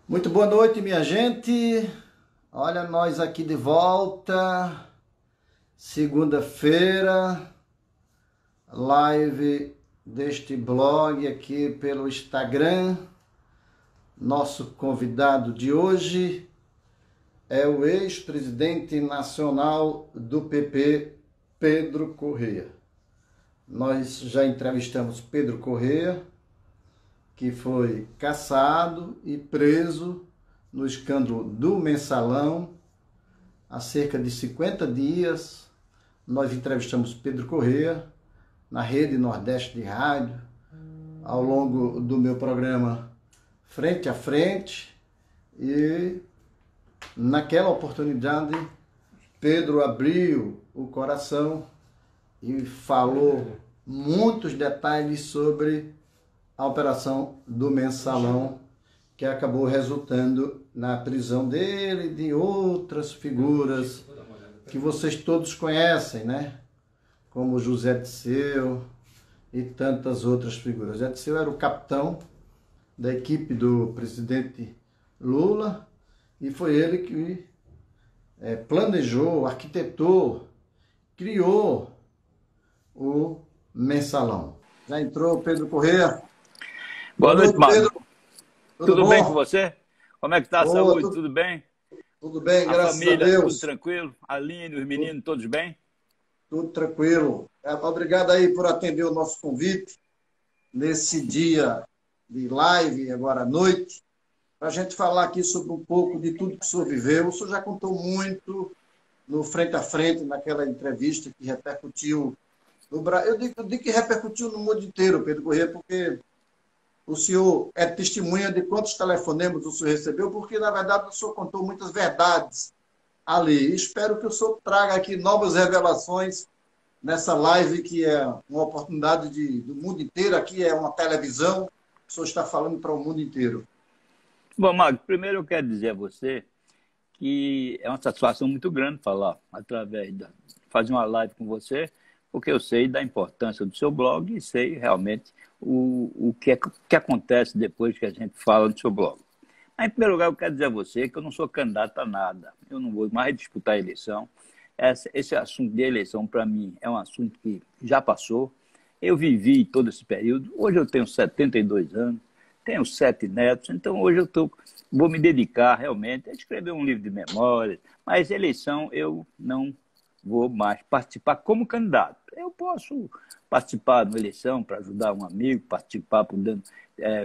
Muito boa noite, minha gente. Olha nós aqui de volta. Segunda-feira, live deste blog aqui pelo Instagram. Nosso convidado de hoje é o ex-presidente nacional do PP, Pedro Corrêa. Nós já entrevistamos Pedro Corrêa, que foi cassado e preso no escândalo do Mensalão. Há cerca de 50 dias, nós entrevistamos Pedro Corrêa na Rede Nordeste de Rádio, ao longo do meu programa Frente a Frente, e naquela oportunidade Pedro abriu o coração e falou muitos detalhes sobre a operação do Mensalão, que acabou resultando na prisão dele e de outras figuras que vocês todos conhecem, né? Como José Disseu e tantas outras figuras. José Disseu era o capitão da equipe do presidente Lula e foi ele que planejou, arquitetou, criou o Mensalão. Já entrou o Pedro Corrêa? Boa noite, Magno. Pedro. Tudo bem com você? Como é que está a saúde? Tudo, tudo bem? Tudo bem, graças a família, Deus. tudo tranquilo? A Aline, os meninos, todos bem? Tudo tranquilo. Obrigado aí por atender o nosso convite nesse dia de live, agora à noite, para a gente falar aqui sobre um pouco de tudo que o senhor viveu. O senhor já contou muito no Frente a Frente, naquela entrevista que repercutiu no Brasil. Eu digo que repercutiu no mundo inteiro, Pedro Corrêa, porque o senhor é testemunha de quantos telefonemas o senhor recebeu, porque, na verdade, o senhor contou muitas verdades ali. Espero que o senhor traga aqui novas revelações nessa live, que é uma oportunidade do mundo inteiro. Aqui é uma televisão, o senhor está falando para o mundo inteiro. Bom, Magno, primeiro eu quero dizer a você que é uma satisfação muito grande falar fazer uma live com você, porque eu sei da importância do seu blog e sei realmente o que acontece depois que a gente fala no seu blog. Mas, em primeiro lugar, eu quero dizer a você que eu não sou candidato a nada. Eu não vou mais disputar a eleição. Esse assunto de eleição, para mim, é um assunto que já passou. Eu vivi todo esse período. Hoje eu tenho 72 anos, tenho 7 netos, então hoje vou me dedicar realmente a escrever um livro de memórias, mas eleição eu não vou mais participar como candidato. Eu posso participar de uma eleição para ajudar um amigo, participar podendo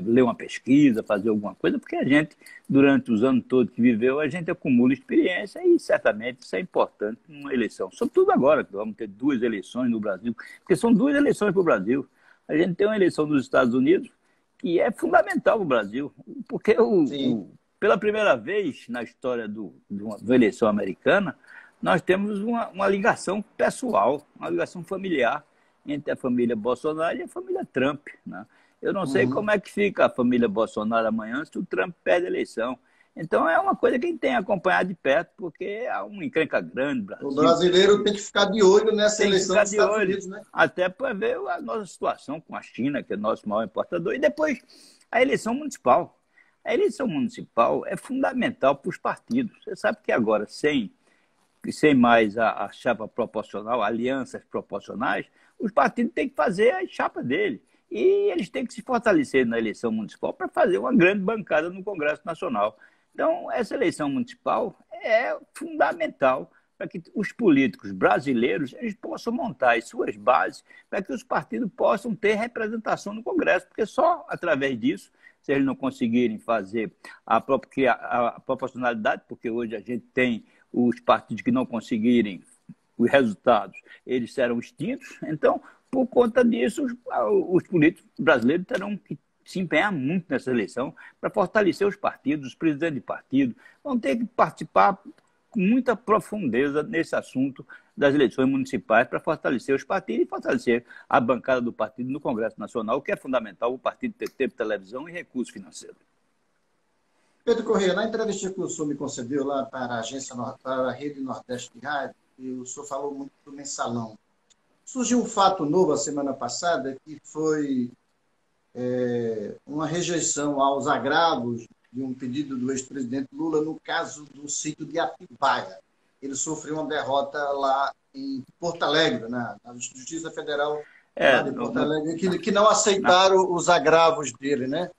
ler uma pesquisa, fazer alguma coisa, porque a gente, durante os anos todos que viveu, a gente acumula experiência e certamente isso é importante numa eleição. Sobretudo agora, que vamos ter 2 eleições no Brasil, porque são 2 eleições para o Brasil. A gente tem uma eleição nos Estados Unidos que é fundamental para o Brasil, porque pela primeira vez na história de uma eleição americana, nós temos uma ligação pessoal, uma ligação familiar entre a família Bolsonaro e a família Trump, né? Eu não sei como é que fica a família Bolsonaro amanhã se o Trump perde a eleição. Então é uma coisa que a gente tem que acompanhar de perto, porque há uma encrenca grande no Brasil. O brasileiro tem que ficar de olho nessa eleição dos Estados Unidos, né? Até para ver a nossa situação com a China, que é nosso maior importador, e depois a eleição municipal. A eleição municipal é fundamental para os partidos. Você sabe que agora, sem mais a chapa proporcional, alianças proporcionais, os partidos têm que fazer a chapa dele. E eles têm que se fortalecer na eleição municipal para fazer uma grande bancada no Congresso Nacional. Então, essa eleição municipal é fundamental para que os políticos brasileiros eles possam montar as suas bases para que os partidos possam ter representação no Congresso, porque só através disso, se eles não conseguirem fazer a proporcionalidade, porque hoje a gente tem os partidos que não conseguirem os resultados, eles serão extintos. Então, por conta disso, os políticos brasileiros terão que se empenhar muito nessa eleição para fortalecer os partidos, os presidentes de partido. Vão ter que participar com muita profundeza nesse assunto das eleições municipais para fortalecer os partidos e fortalecer a bancada do partido no Congresso Nacional, o que é fundamental o partido ter tempo de televisão e recursos financeiros. Pedro Corrêa, na entrevista que o senhor me concedeu lá para a Rede Nordeste de Rádio, o senhor falou muito do Mensalão. Surgiu um fato novo a semana passada, que foi uma rejeição aos agravos de um pedido do ex-presidente Lula no caso do sítio de Atibaia. Ele sofreu uma derrota lá em Porto Alegre, na Justiça Federal lá de Porto Alegre, que não aceitaram os agravos dele, né?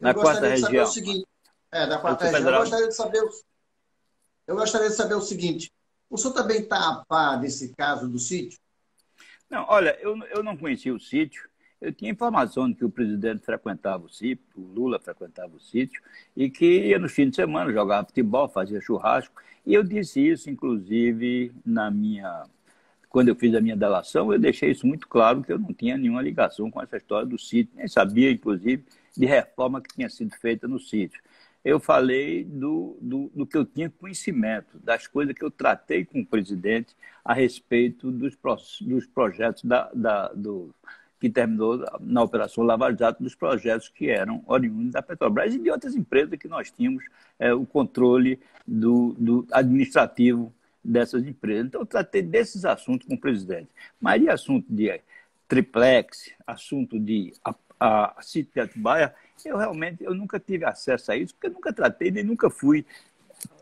Eu na quarta gostaria de saber o região. seguinte, da quarta região, Federal. eu gostaria de saber o seguinte, o senhor também está a par desse caso do sítio? Não, olha, eu não conhecia o sítio. Eu tinha informação de que o presidente frequentava o sítio, o Lula frequentava o sítio, e que ia no fim de semana, jogava futebol, fazia churrasco. E eu disse isso, inclusive, quando eu fiz a minha delação, eu deixei isso muito claro, que eu não tinha nenhuma ligação com essa história do sítio, nem sabia, inclusive, de reforma que tinha sido feita no sítio. Eu falei do que eu tinha conhecimento, das coisas que eu tratei com o presidente a respeito dos projetos que terminou na Operação Lava Jato, dos projetos que eram oriundos da Petrobras e de outras empresas que nós tínhamos o controle do administrativo dessas empresas. Então, eu tratei desses assuntos com o presidente. Mas de assunto de triplex, assunto de a sítio de Atibaia, eu nunca tive acesso a isso, porque eu nunca tratei, nem nunca fui.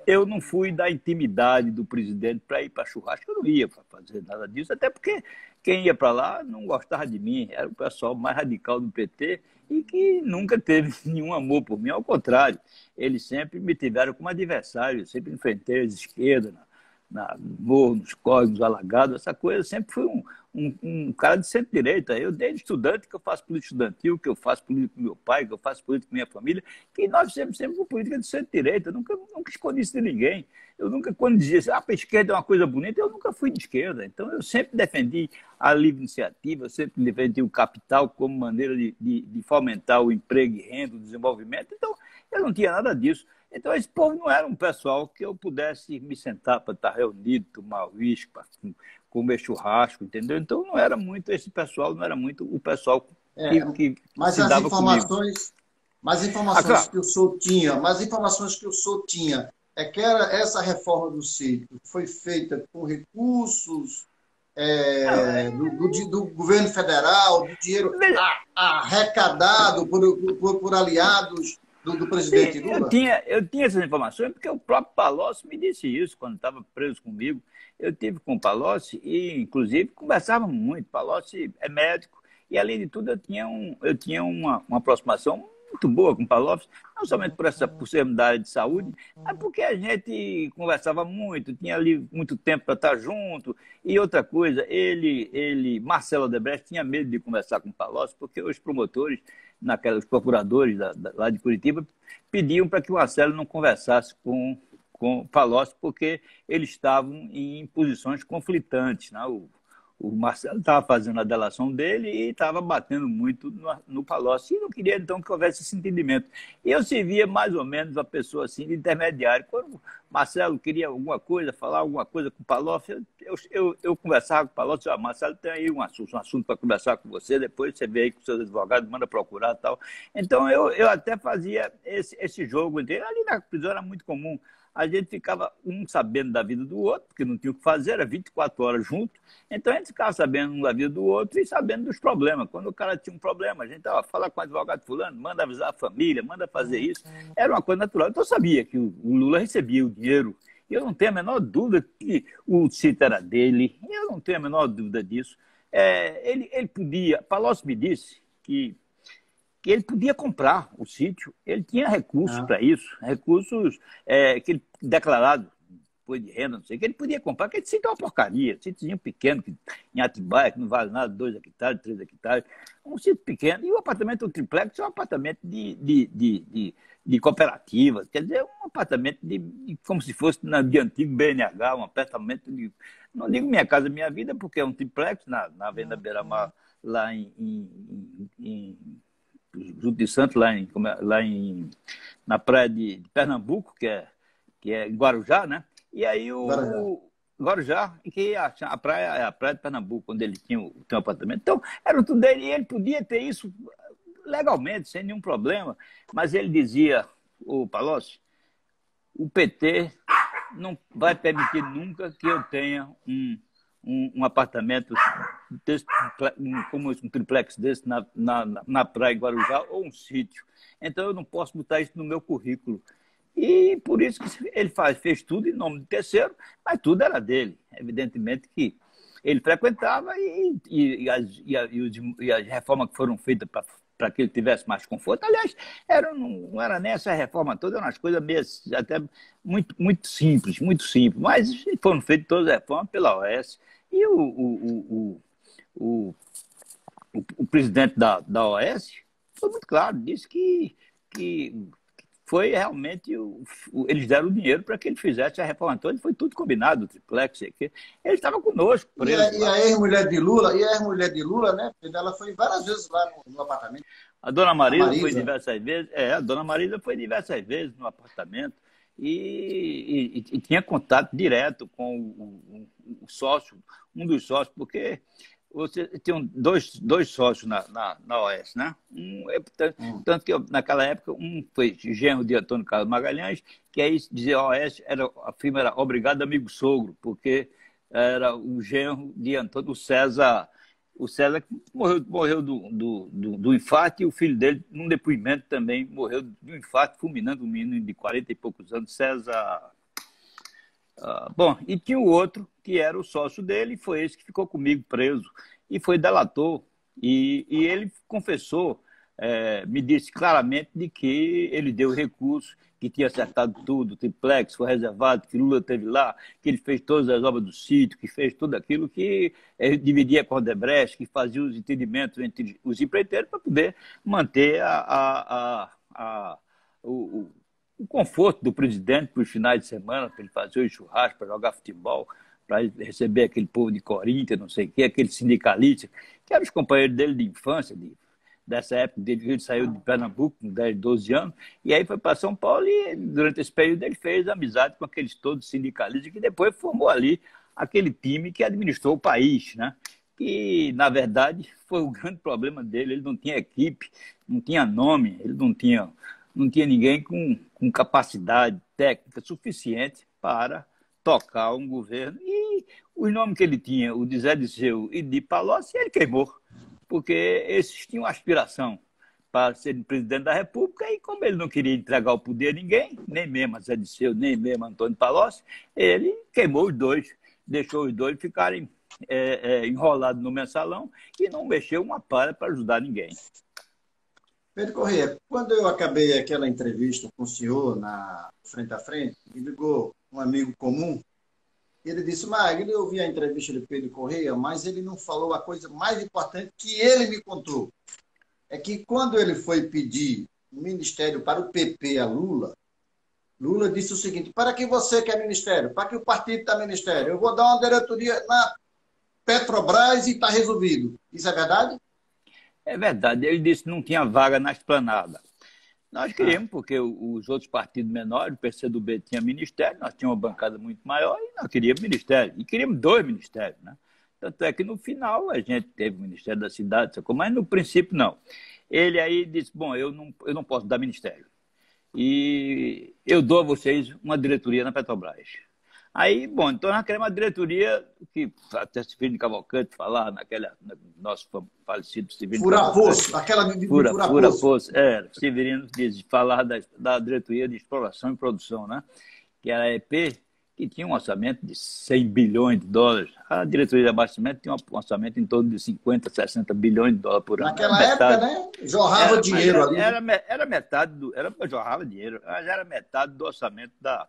Eu não fui da intimidade do presidente para ir para churrasco, eu não ia para fazer nada disso, até porque quem ia para lá não gostava de mim, era o pessoal mais radical do PT e que nunca teve nenhum amor por mim, ao contrário, eles sempre me tiveram como adversário, eu sempre enfrentei as esquerdas, nos córregos alagados, essa coisa, sempre fui um cara de centro-direita. Eu, desde estudante, que eu faço política estudantil, que eu faço política com meu pai, que eu faço política com minha família, que nós sempre com política de centro-direita. Eu nunca escondi isso de ninguém. Eu nunca, quando dizia assim, a esquerda é uma coisa bonita, eu nunca fui de esquerda. Então, eu sempre defendi a livre iniciativa, eu sempre defendi o capital como maneira de fomentar o emprego e renda, o desenvolvimento. Então, eu não tinha nada disso. Então, esse povo não era um pessoal que eu pudesse me sentar para estar reunido, tomar uísque, para comer churrasco, entendeu? Então, não era muito esse pessoal, não era muito o pessoal que mas se as dava informações, comigo. mas informações que o senhor tinha, é que essa reforma do sítio foi feita com recursos do governo federal, do dinheiro arrecadado por aliados do presidente Sim, Lula? eu tinha essas informações porque o próprio Palocci me disse isso quando estava preso comigo. Eu tive com o Palocci e, inclusive, conversava muito. Palocci é médico e, além de tudo, eu tinha uma aproximação muito boa com o Palocci, não somente por ser da área de saúde, mas porque a gente conversava muito, tinha ali muito tempo para estar junto. E outra coisa, Marcelo Odebrecht, tinha medo de conversar com o Palocci, porque os promotores, os procuradores lá de Curitiba, pediam para que o Marcelo não conversasse com o Palocci, porque eles estavam em posições conflitantes, né? O Marcelo estava fazendo a delação dele e estava batendo muito no Palocci, e não queria, então, que houvesse esse entendimento. E eu servia mais ou menos a pessoa assim, de intermediário. Quando o Marcelo queria alguma coisa, falar alguma coisa com o Palocci, eu conversava com o Palocci, Marcelo, tem aí um assunto para conversar com você, depois você vê aí com seus advogados, manda procurar e tal. Então, eu até fazia esse jogo. Ali na prisão era muito comum. A gente ficava um sabendo da vida do outro, porque não tinha o que fazer, era 24 horas junto. Então a gente ficava sabendo um da vida do outro e sabendo dos problemas. Quando o cara tinha um problema, a gente fala com o advogado fulano, manda avisar a família, manda fazer isso. Era uma coisa natural. Então eu sabia que o Lula recebia o dinheiro. E eu não tenho a menor dúvida que o sítio era dele. Eu não tenho a menor dúvida disso. Ele podia... Palocci me disse que ele podia comprar o sítio, ele tinha recursos para isso, recursos que ele declarado, depois de renda, não sei o que, ele podia comprar, porque esse sítio é uma porcaria, sítiozinho pequeno, em Atibaia, que não vale nada, 2 hectares, 3 hectares, um sítio pequeno, e o apartamento, o triplex, é um apartamento de cooperativa, quer dizer, um apartamento como se fosse de antigo BNH, um apartamento não digo Minha Casa Minha Vida, porque é um triplex na Avenida Beira-Mar, lá em Junto de Santos, na praia de Pernambuco, que é Guarujá, né? E aí Guarujá, que a praia é a praia de Pernambuco, onde ele tinha um apartamento. Então, era tudo dele, e ele podia ter isso legalmente, sem nenhum problema. Mas ele dizia, o Palocci, o PT não vai permitir nunca que eu tenha um apartamento desse, como um triplex desse na praia em Guarujá ou um sítio. Então eu não posso botar isso no meu currículo. E por isso que ele fez tudo em nome do terceiro, mas tudo era dele. Evidentemente que ele frequentava e as reformas que foram feitas para que ele tivesse mais conforto. Aliás, não era nem essa reforma toda, eram umas coisas meio, até muito simples, mas foram feitas todas as reformas pela OAS. E o presidente da OAS foi muito claro, disse que foi realmente, eles deram o dinheiro para que ele fizesse a reforma toda, foi tudo combinado, o triplex, que ele estava conosco, preso. E a ex-mulher de Lula, né? Ela foi várias vezes lá no apartamento. A dona Marisa foi diversas vezes, a dona Marisa foi diversas vezes no apartamento e tinha contato direto com o sócio, um dos sócios, porque você tinha dois sócios na OAS, né? Tanto que naquela época, um foi genro de Antônio Carlos Magalhães, que aí dizia a OAS, a firma era Obrigado Amigo Sogro, porque era o genro de Antônio César. O César morreu do infarto e o filho dele, num depoimento também, morreu de um infarto fulminando um menino de 40 e poucos anos, César. Bom, e tinha o outro, que era o sócio dele, foi esse que ficou comigo preso, e foi delator. E ele confessou, me disse claramente de que ele deu recurso, que tinha acertado tudo, o triplex foi reservado, que Lula esteve lá, que ele fez todas as obras do sítio, que fez tudo aquilo que ele dividia com a Odebrecht, que fazia os entendimentos entre os empreiteiros para poder manter o conforto do presidente para os finais de semana, para ele fazer os churrascos, para jogar futebol, para receber aquele povo de Corinthians, não sei o quê, aquele sindicalista, que eram os companheiros dele de infância, dessa época, desde que ele saiu de Pernambuco, com 10, 12 anos, e aí foi para São Paulo e, durante esse período, ele fez amizade com aqueles todos sindicalistas, que depois formou ali aquele time que administrou o país, né? Que, na verdade, foi o grande problema dele. Ele não tinha equipe, não tinha nome, ele não tinha ninguém com capacidade técnica suficiente para tocar um governo. E os nomes que ele tinha, o de Zé Disseu e de Palocci, ele queimou, porque esses tinham aspiração para ser presidente da República, e como ele não queria entregar o poder a ninguém, nem mesmo a Zé Disseu, nem mesmo a Antônio Palocci, ele queimou os dois, deixou os dois ficarem enrolados no mensalão e não mexeu uma palha para ajudar ninguém. Pedro Corrêa, quando eu acabei aquela entrevista com o senhor na frente a frente, me ligou um amigo comum. Ele disse: Magno, eu ouvi a entrevista de Pedro Corrêa, mas ele não falou a coisa mais importante que ele me contou. É que quando ele foi pedir o ministério para o PP a Lula, Lula disse o seguinte: para que você quer ministério? Para que o partido está ministério? Eu vou dar uma diretoria na Petrobras e está resolvido. Isso é verdade? É verdade. Ele disse que não tinha vaga na esplanada. Nós queríamos, porque os outros partidos menores, o PCdoB tinha ministério, nós tínhamos uma bancada muito maior e nós queríamos ministério. E queríamos 2 ministérios, né? Tanto é que no final a gente teve o Ministério da Cidade, mas no princípio não. Ele aí disse: bom, eu não posso dar ministério. E eu dou a vocês uma diretoria na Petrobras. Aí, bom, então nós queremos uma diretoria que até Severino Cavalcante falar naquele nosso falecido Severino Fura-poço, aquela de Fura-poço. Severino diz falar da diretoria de exploração e produção, né? Que era a EP, que tinha um orçamento de 100 bilhões de dólares. A diretoria de abastecimento tinha um orçamento em torno de 50, 60 bilhões de dólares por ano. Naquela época, né? Jorrava dinheiro ali. Era metade jorrava dinheiro, mas era metade do orçamento da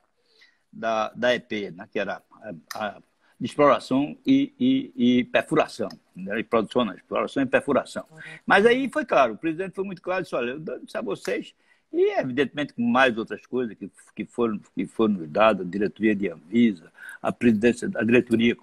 EP, né, que era a de exploração e perfuração. Não era de produção, não, exploração e perfuração. Mas aí foi claro, o presidente foi muito claro, disse: olha, eu dou isso a vocês, e evidentemente com mais outras coisas que foram nos dadas, a diretoria de Anvisa, a diretoria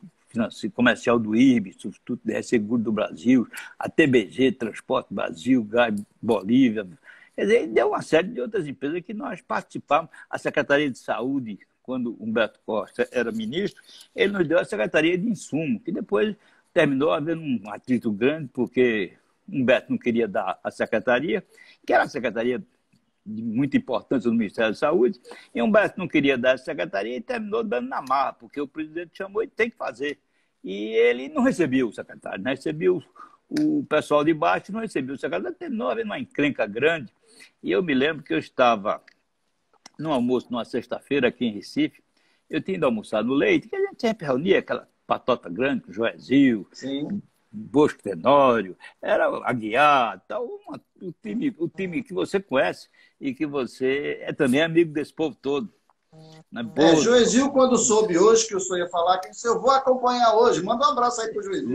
comercial do IRB, Instituto de Resseguro do Brasil, a TBG, Transporte Brasil, Gás Bolívia. Quer dizer, ele deu uma série de outras empresas que nós participamos, a Secretaria de Saúde. Quando Humberto Costa era ministro, ele nos deu a Secretaria de Insumo, que depois terminou havendo um atrito grande, porque Humberto não queria dar a secretaria, que era a secretaria de muita importância do Ministério da Saúde, e Humberto não queria dar a secretaria e terminou dando na marra, porque o presidente chamou e tem que fazer. E ele não recebia o secretário, não recebia o pessoal de baixo, não recebia o secretário. Terminou havendo uma encrenca grande. E eu me lembro que eu estava no almoço, numa sexta-feira, aqui em Recife. Eu tinha ido almoçar no Leite, que a gente sempre reunia aquela patota grande com Joézio, Sim. Bosco Tenório, era Aguiar, tal, o time que você conhece e que você é também amigo desse povo todo. Né? Joesil, quando soube hoje que o senhor ia falar, que disse, eu vou acompanhar hoje. Manda um abraço aí pro Joesil.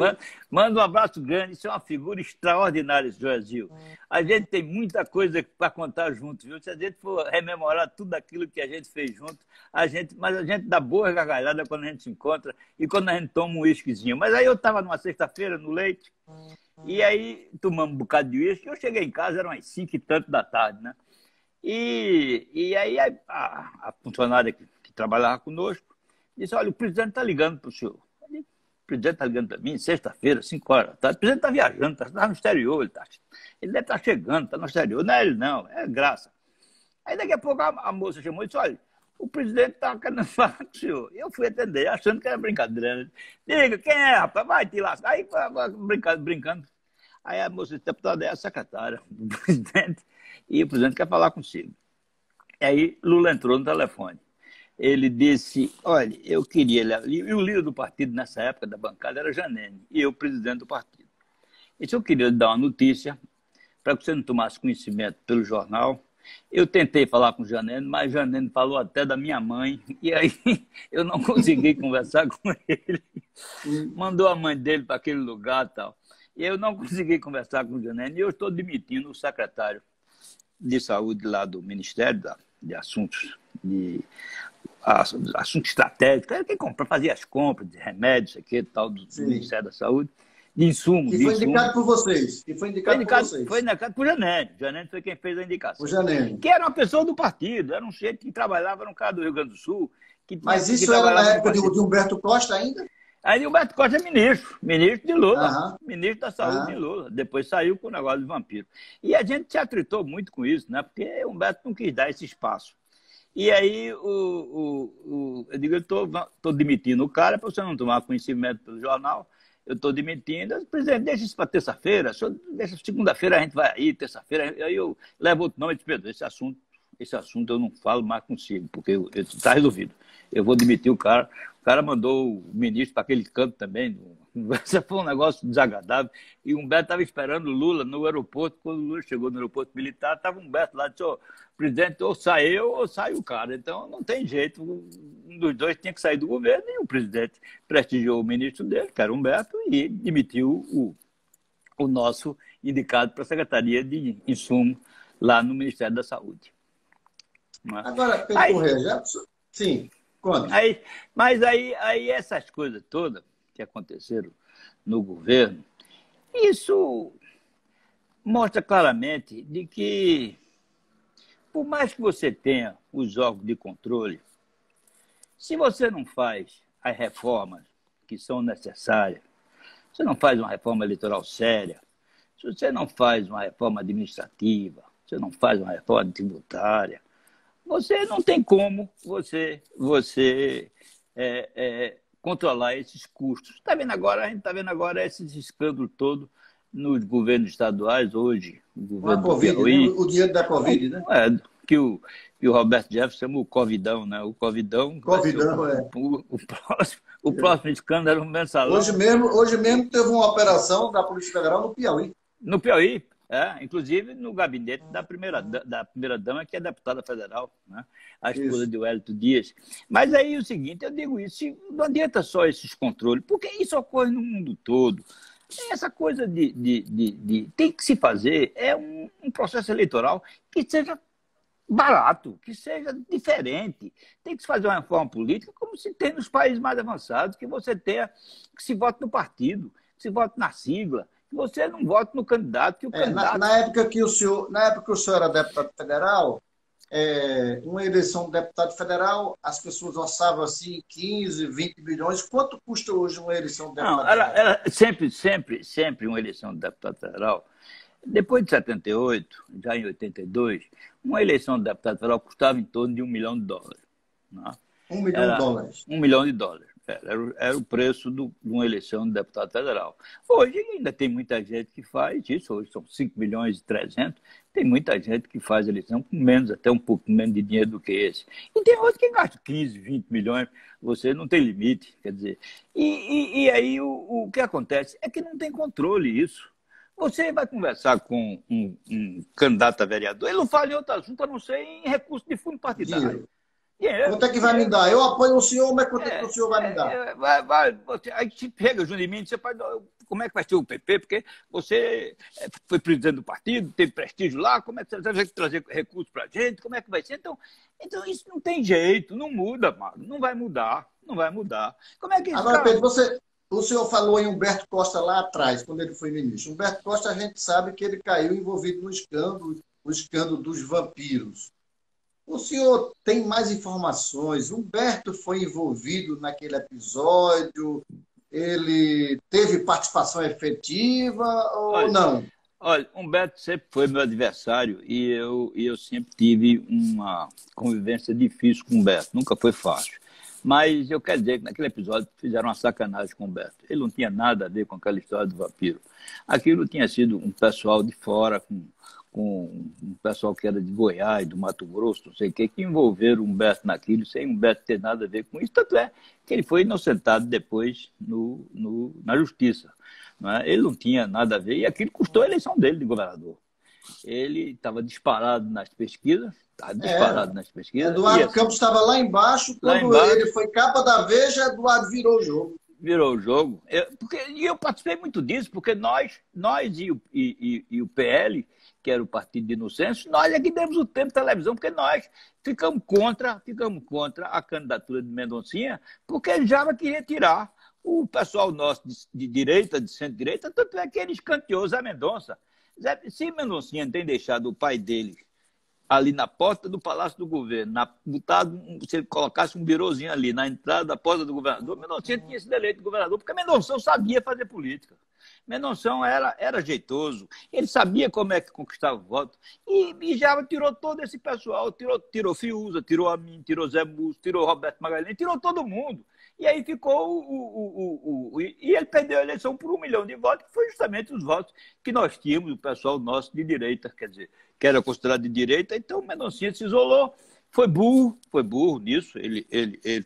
Manda um abraço grande, isso é uma figura extraordinária, esse Joesil. A gente tem muita coisa para contar junto, viu? Se a gente for rememorar tudo aquilo que a gente fez junto, mas a gente dá boa gargalhada quando a gente se encontra e quando a gente toma um uísquezinho. Mas aí eu estava numa sexta-feira no Leite, e aí tomamos um bocado de uísque, eu cheguei em casa, eram umas 5 e tanto da tarde, né? E aí a funcionária que trabalhava conosco disse, olha, o presidente está ligando para o senhor. O presidente está ligando para mim, sexta-feira, 5 horas da tarde. O presidente está viajando, está no exterior, ele deve estar chegando, está no exterior. Não é ele não, é graça. Aí daqui a pouco a moça chamou e disse, olha, o presidente está querendo falar com o senhor. Eu fui atender, achando que era brincadeira. Né? Diga, quem é, rapaz? Vai te lascar. Aí brincando. Aí a moça disse, deputada, é a secretária do presidente. E o presidente quer falar consigo. Aí Lula entrou no telefone. Ele disse, olha, eu queria... E o líder do partido nessa época da bancada era Janene, e eu presidente do partido. E se eu queria lhe dar uma notícia, para que você não tomasse conhecimento pelo jornal, eu tentei falar com Janene, mas Janene falou até da minha mãe, e aí eu não consegui conversar com ele. Mandou a mãe dele para aquele lugar e tal. E eu não consegui conversar com Janene, e eu estou demitindo o secretário de saúde lá do Ministério de Assuntos Estratégicos, era quem fazia as compras de remédios, aqui, tal, do Ministério da Saúde, de insumos. Que foi indicado por vocês. Foi indicado por Janene. Janene foi quem fez a indicação. O Janene. Que era uma pessoa do partido, era um sujeito que trabalhava no caso do Rio Grande do Sul. Mas isso era na época de Humberto Costa ainda? Aí Humberto Costa é ministro de Lula, ministro da Saúde de Lula. Depois saiu com o negócio de vampiro. E a gente se atritou muito com isso, né? Porque o Humberto não quis dar esse espaço. E aí eu digo, eu estou demitindo o cara para você não tomar conhecimento pelo jornal. Eu estou demitindo. Presidente, deixa isso para terça-feira. Deixa segunda-feira a gente vai aí, terça-feira. Aí eu levo outro nome e digo, Pedro, esse assunto eu não falo mais consigo, porque está resolvido. Eu vou demitir o cara. O cara mandou o ministro para aquele canto também. Esse foi um negócio desagradável. E o Humberto estava esperando o Lula no aeroporto. Quando o Lula chegou no aeroporto militar, estava o Humberto lá e disse, presidente, ou sai eu ou sai o cara. Então não tem jeito. Um dos dois tinha que sair do governo e o presidente prestigiou o ministro dele, que era o Humberto, e demitiu o nosso indicado para a Secretaria de Insumo lá no Ministério da Saúde. Agora, Pedro Correia, sim, conta. Mas aí essas coisas todas que aconteceram no governo, isso mostra claramente de que, por mais que você tenha os órgãos de controle, se você não faz as reformas que são necessárias, você não faz uma reforma eleitoral séria, se você não faz uma reforma administrativa, você não faz uma reforma tributária, você não tem como você controlar esses custos. A gente está vendo agora esses escândalos todos nos governos estaduais hoje. O governo do Piauí, né? O dinheiro da Covid, né? Que o Roberto Jefferson chama o Covidão, né? O Covidão. O próximo escândalo mensalão. Hoje mesmo teve uma operação da Polícia Federal no Piauí. No Piauí, inclusive no gabinete da primeira-dama, que é deputada federal, né? A esposa de Wellington Dias. Mas aí é o seguinte, eu digo isso, não adianta só esses controles, porque isso ocorre no mundo todo. Essa coisa tem que se fazer um processo eleitoral que seja barato, que seja diferente. Tem que se fazer uma reforma política como se tem nos países mais avançados, que você tenha, que se vote no partido, que se vote na sigla, que você não vote no candidato, que o candidato... Na época que o senhor era deputado federal, uma eleição de deputado federal, as pessoas orçavam assim 15, 20 bilhões. Quanto custa hoje uma eleição de deputado federal? Era sempre uma eleição de deputado federal. Depois de 78, já em 82, uma eleição de deputado federal custava em torno de $1 milhão. Né? $1 milhão? $1 milhão. Era o preço de uma eleição de deputado federal. Hoje ainda tem muita gente que faz isso, hoje são 5 milhões e 300, tem muita gente que faz eleição com menos, até um pouco menos de dinheiro do que esse. E tem outros que gastam 15, 20 milhões, você não tem limite, quer dizer. E aí o que acontece é que não tem controle isso. Você vai conversar com um candidato a vereador, ele não fala em outro assunto, a não ser em recurso de fundo partidário. Quanto é que vai me dar? Eu apoio o senhor, mas quanto é que o senhor vai me dar? Aí chega junho de mim, você pode, como é que vai ser o PP? Porque você foi presidente do partido, teve prestígio lá, como é que você vai trazer recursos para a gente? Como é que vai ser? Então isso não tem jeito, não muda, mano. Não vai mudar, não vai mudar. Como é que isso, Agora, Pedro, o senhor falou em Humberto Costa lá atrás, quando ele foi ministro. Humberto Costa, a gente sabe que ele caiu envolvido no escândalo, o escândalo dos vampiros. O senhor tem mais informações? Humberto foi envolvido naquele episódio? Ele teve participação efetiva ou não? Olha, Humberto sempre foi meu adversário e eu sempre tive uma convivência difícil com Humberto. Nunca foi fácil. Mas eu quero dizer que naquele episódio fizeram uma sacanagem com o Humberto. Ele não tinha nada a ver com aquela história do vampiro. Aquilo tinha sido um pessoal de fora, com um pessoal que era de Goiás, do Mato Grosso, não sei o que envolveram o Humberto naquilo, sem o Humberto ter nada a ver com isso. Tanto é que ele foi inocentado depois na justiça. Não é? Ele não tinha nada a ver e aquilo custou a eleição dele de governador. Ele estava disparado nas pesquisas, Eduardo Campos estava lá embaixo, quando ele foi capa da Veja, Eduardo virou o jogo. Virou o jogo. E eu participei muito disso, porque nós e o PL, que era o Partido de Inocêncio, nós é que demos o tempo de televisão, porque nós ficamos contra a candidatura de Mendoncinha, porque ele já queria tirar o pessoal nosso de direita, de centro-direita, tanto é que ele escanteou Zé Mendonça. Se Mendoncinha tem deixado o pai dele ali na porta do Palácio do Governo, se ele colocasse um birozinho ali na entrada da porta do governador, Mendonça tinha sido eleito governador, porque Mendonça sabia fazer política. Mendonça era jeitoso, ele sabia como é que conquistava o voto, e já tirou todo esse pessoal, tirou Fiuza, tirou a mim, tirou Zé Múcio, tirou Roberto Magalhães, tirou todo mundo. E aí ficou e ele perdeu a eleição por 1 milhão de votos, que foi justamente os votos que nós tínhamos, o pessoal nosso de direita, quer dizer, que era considerado de direita, então o Mendoncinha se isolou, foi burro nisso, ele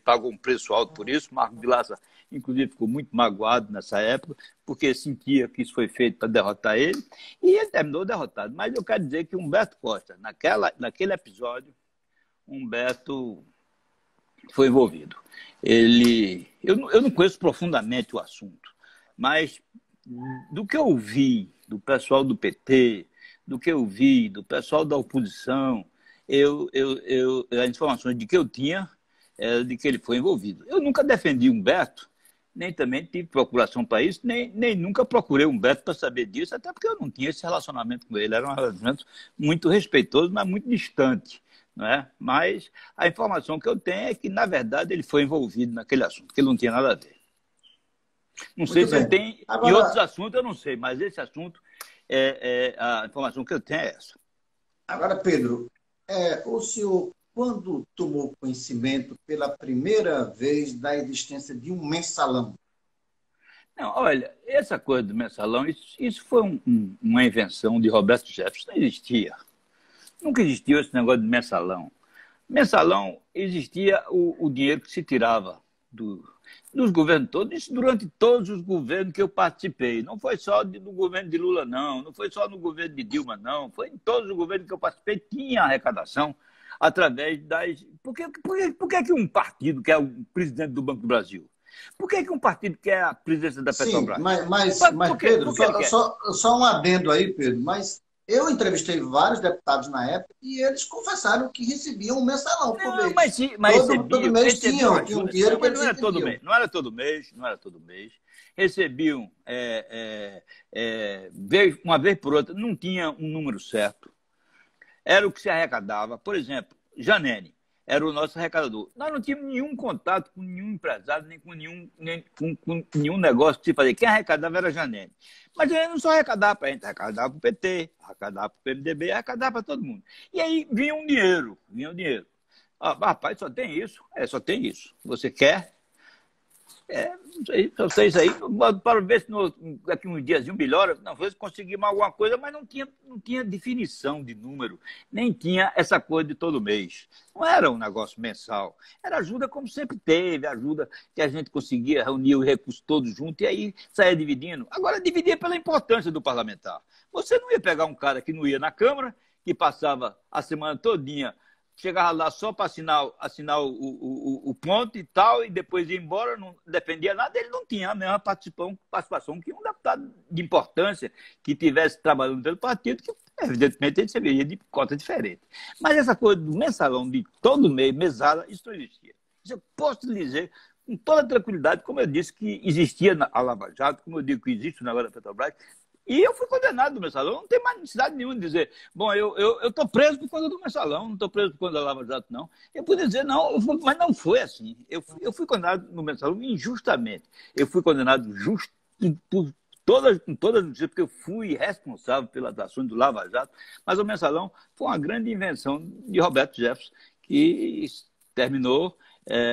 pagou um preço alto por isso, Marco Vilaça, inclusive, ficou muito magoado nessa época, porque sentia que isso foi feito para derrotar ele, e ele terminou derrotado. Mas eu quero dizer que Humberto Costa, naquele episódio, Humberto foi envolvido. Eu não conheço profundamente o assunto, mas do que eu vi do pessoal do PT, do que eu vi do pessoal da oposição, as informações de que eu tinha era de que ele foi envolvido. Eu nunca defendi Humberto, nem também tive procuração para isso, nem nunca procurei Humberto para saber disso, até porque eu não tinha esse relacionamento com ele. Era um relacionamento muito respeitoso, mas muito distante. Não é? Mas a informação que eu tenho é que, na verdade, ele foi envolvido naquele assunto, que ele não tinha nada a ver. Não sei se ele tem. Agora... E outros assuntos eu não sei, mas esse assunto, a informação que eu tenho é essa. Agora, Pedro, o senhor, quando tomou conhecimento pela primeira vez da existência de um mensalão? Não, olha, essa coisa do mensalão, isso foi uma invenção de Roberto Jefferson, não existia. Nunca existiu esse negócio de mensalão. Mensalão existia o dinheiro que se tirava dos governos todos, isso durante todos os governos que eu participei. Não foi só no governo de Lula, não foi só no governo de Dilma, não. Foi em todos os governos que eu participei, tinha arrecadação através das... Por que um partido que é o presidente do Banco do Brasil? Por que um partido que é a presidência da Petrobras? Sim, mas Pedro, só um adendo aí, Pedro, mas... Eu entrevistei vários deputados na época e eles confessaram que recebiam um mensalão por mês. Todo mês tinham um dinheiro que eles recebiam. Não era todo mês. Recebiam uma vez por outra, não tinha um número certo. Era o que se arrecadava. Por exemplo, Janene era o nosso arrecadador. Nós não tínhamos nenhum contato com nenhum empresário, nem com nenhum negócio que se fazia. Quem arrecadava era a Janene. Mas ele não só arrecadava para a gente, arrecadava para o PT, arrecadava para o PMDB, arrecadava para todo mundo. E aí vinha um dinheiro. Ah, rapaz, só tem isso? Só tem isso. Você quer? Não sei, só sei isso aí, para ver se daqui uns diazinho melhora, não sei se conseguimos alguma coisa, mas não tinha definição de número, nem tinha essa coisa de todo mês. Não era um negócio mensal, era ajuda como sempre teve, ajuda que a gente conseguia reunir os recursos todos juntos e aí saia dividindo. Agora, dividir pela importância do parlamentar. Você não ia pegar um cara que não ia na Câmara, que passava a semana todinha, chegava lá só para assinar o ponto e tal, e depois ia embora, não defendia nada, ele não tinha a mesma participação que um deputado de importância que estivesse trabalhando pelo partido, que evidentemente ele serviria de cota diferente. Mas essa coisa do mensalão de todo mês, mesada, isso não existia. Isso eu posso lhe dizer com toda tranquilidade, como eu disse que existia a Lava Jato, como eu digo que existe o negócio da Petrobras. E eu fui condenado do mensalão, não tem mais necessidade nenhuma de dizer, bom, eu estou preso por conta do mensalão, não estou preso por conta da Lava Jato, não. Eu podia dizer, não, mas não foi assim. Eu fui condenado no mensalão injustamente. Eu fui condenado por com todas as justiças, porque eu fui responsável pelas ações do Lava Jato, mas o mensalão foi uma grande invenção de Roberto Jefferson, que terminou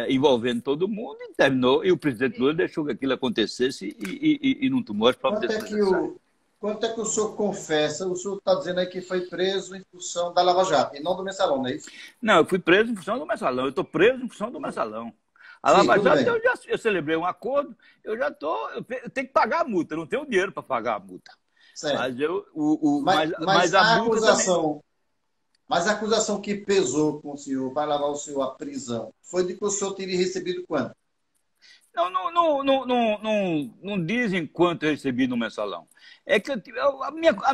envolvendo todo mundo e terminou, e o presidente Lula deixou que aquilo acontecesse e não tomou as próprias decisões. Quanto é que o senhor confessa? O senhor está dizendo aí que foi preso em função da Lava Jato, e não do mensalão, não é isso? Não, eu fui preso em função do mensalão. Eu estou preso em função do mensalão. A Sim, Lava tudo Jato, bem. eu celebrei um acordo, eu tenho que pagar a multa, eu não tenho dinheiro para pagar a multa. Certo. Mas a multa também. Mas a acusação que pesou com o senhor para levar o senhor à prisão foi de que o senhor teria recebido quanto? Não dizem quanto eu recebi no mensalão. É que a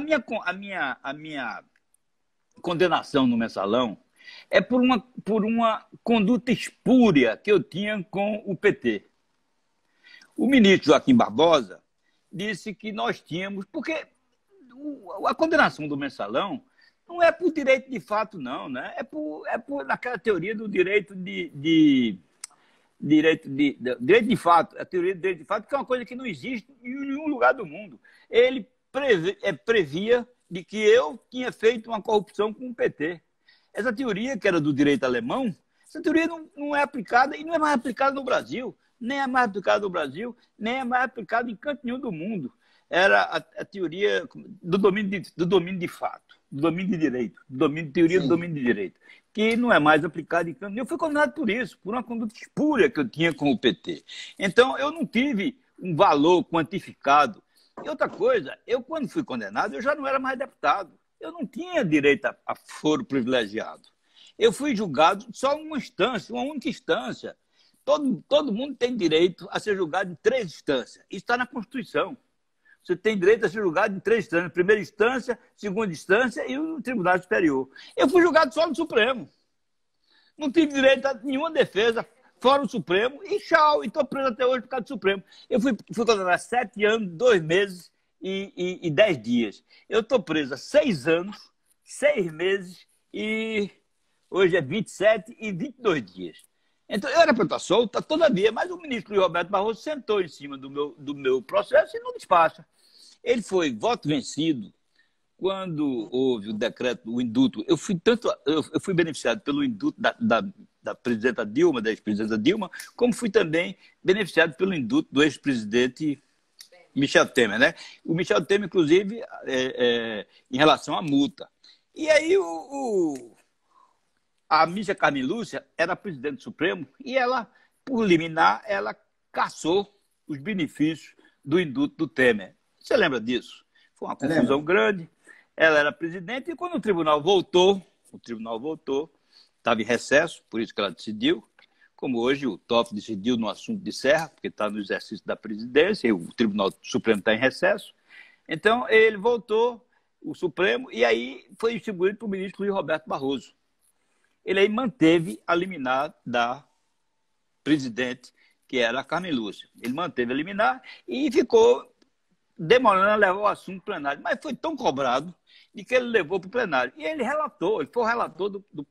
minha condenação no mensalão é por uma conduta espúria que eu tinha com o PT. O ministro Joaquim Barbosa disse que nós tínhamos, porque a condenação do mensalão não é por direito de fato, não, né? É por naquela teoria do direito direito de fato, a teoria do direito de fato, que é uma coisa que não existe em nenhum lugar do mundo. Ele previa de que eu tinha feito uma corrupção com o PT. Essa teoria, que era do direito alemão, essa teoria não é aplicada e não é mais aplicada no Brasil. Nem é mais aplicada no Brasil, nem é mais aplicada em canto nenhum do mundo. Era a teoria do domínio de fato, do domínio de direito, teoria do Sim. domínio de direito, que não é mais aplicada em canto nenhum. Eu fui condenado por isso, por uma conduta espúria que eu tinha com o PT. Então, eu não tive um valor quantificado. E outra coisa, eu quando fui condenado, eu já não era mais deputado. Eu não tinha direito a foro privilegiado. Eu fui julgado só em uma instância, uma única instância. Todo mundo tem direito a ser julgado em 3 instâncias. Isso está na Constituição. Você tem direito a ser julgado em 3 instâncias. Primeira instância, segunda instância e o Tribunal Superior. Eu fui julgado só no Supremo. Não tive direito a nenhuma defesa fora o Supremo e tchau. E estou preso até hoje por causa do Supremo. Eu fui condenado a 7 anos, 2 meses e 10 dias. Eu estou preso há 6 anos, 6 meses e hoje é 27 e 22 dias. Então, eu era para estar solto, todavia, mas o ministro Luiz Roberto Barroso sentou em cima do meu processo e não despacha. Ele foi voto vencido quando houve o decreto, o indulto. Eu fui beneficiado pelo indulto da presidenta Dilma, da ex-presidenta Dilma, como fui também beneficiado pelo indulto do ex-presidente Michel Temer, né? O Michel Temer, inclusive, em relação à multa. E aí a Mísia Carmen Lúcia era presidente do Supremo e ela, por liminar, ela cassou os benefícios do indulto do Temer. Você lembra disso? Foi uma confusão grande. Ela era presidente e quando o tribunal voltou, estava em recesso, por isso que ela decidiu, como hoje o Toffoli decidiu no assunto de Serra, porque está no exercício da presidência e o Tribunal Supremo está em recesso. Então, ele voltou, o Supremo, e aí foi distribuído para o ministro Luiz Roberto Barroso. Ele aí manteve a liminar da presidente, que era a Carmen Lúcia. Ele manteve a liminar e ficou demorando a levar o assunto plenário. Mas foi tão cobrado de que ele levou para o plenário. E ele foi o relator do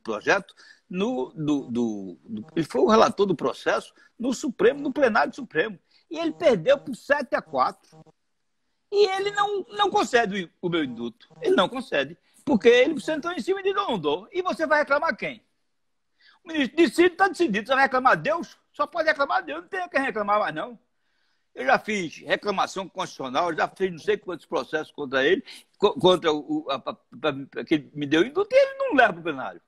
projeto, ele foi o relator do processo no Supremo, no plenário do Supremo. E ele perdeu por 7-4. E ele não concede o meu indulto. Ele não concede. Porque ele sentou em cima e disse, não dou. E você vai reclamar quem? O ministro decide, está decidido. Você vai reclamar de Deus? Só pode reclamar de Deus, não tem quem reclamar mais, não. Eu já fiz reclamação constitucional, já fiz não sei quantos processos contra ele, contra que ele me deu induto, e ele não leva para o plenário.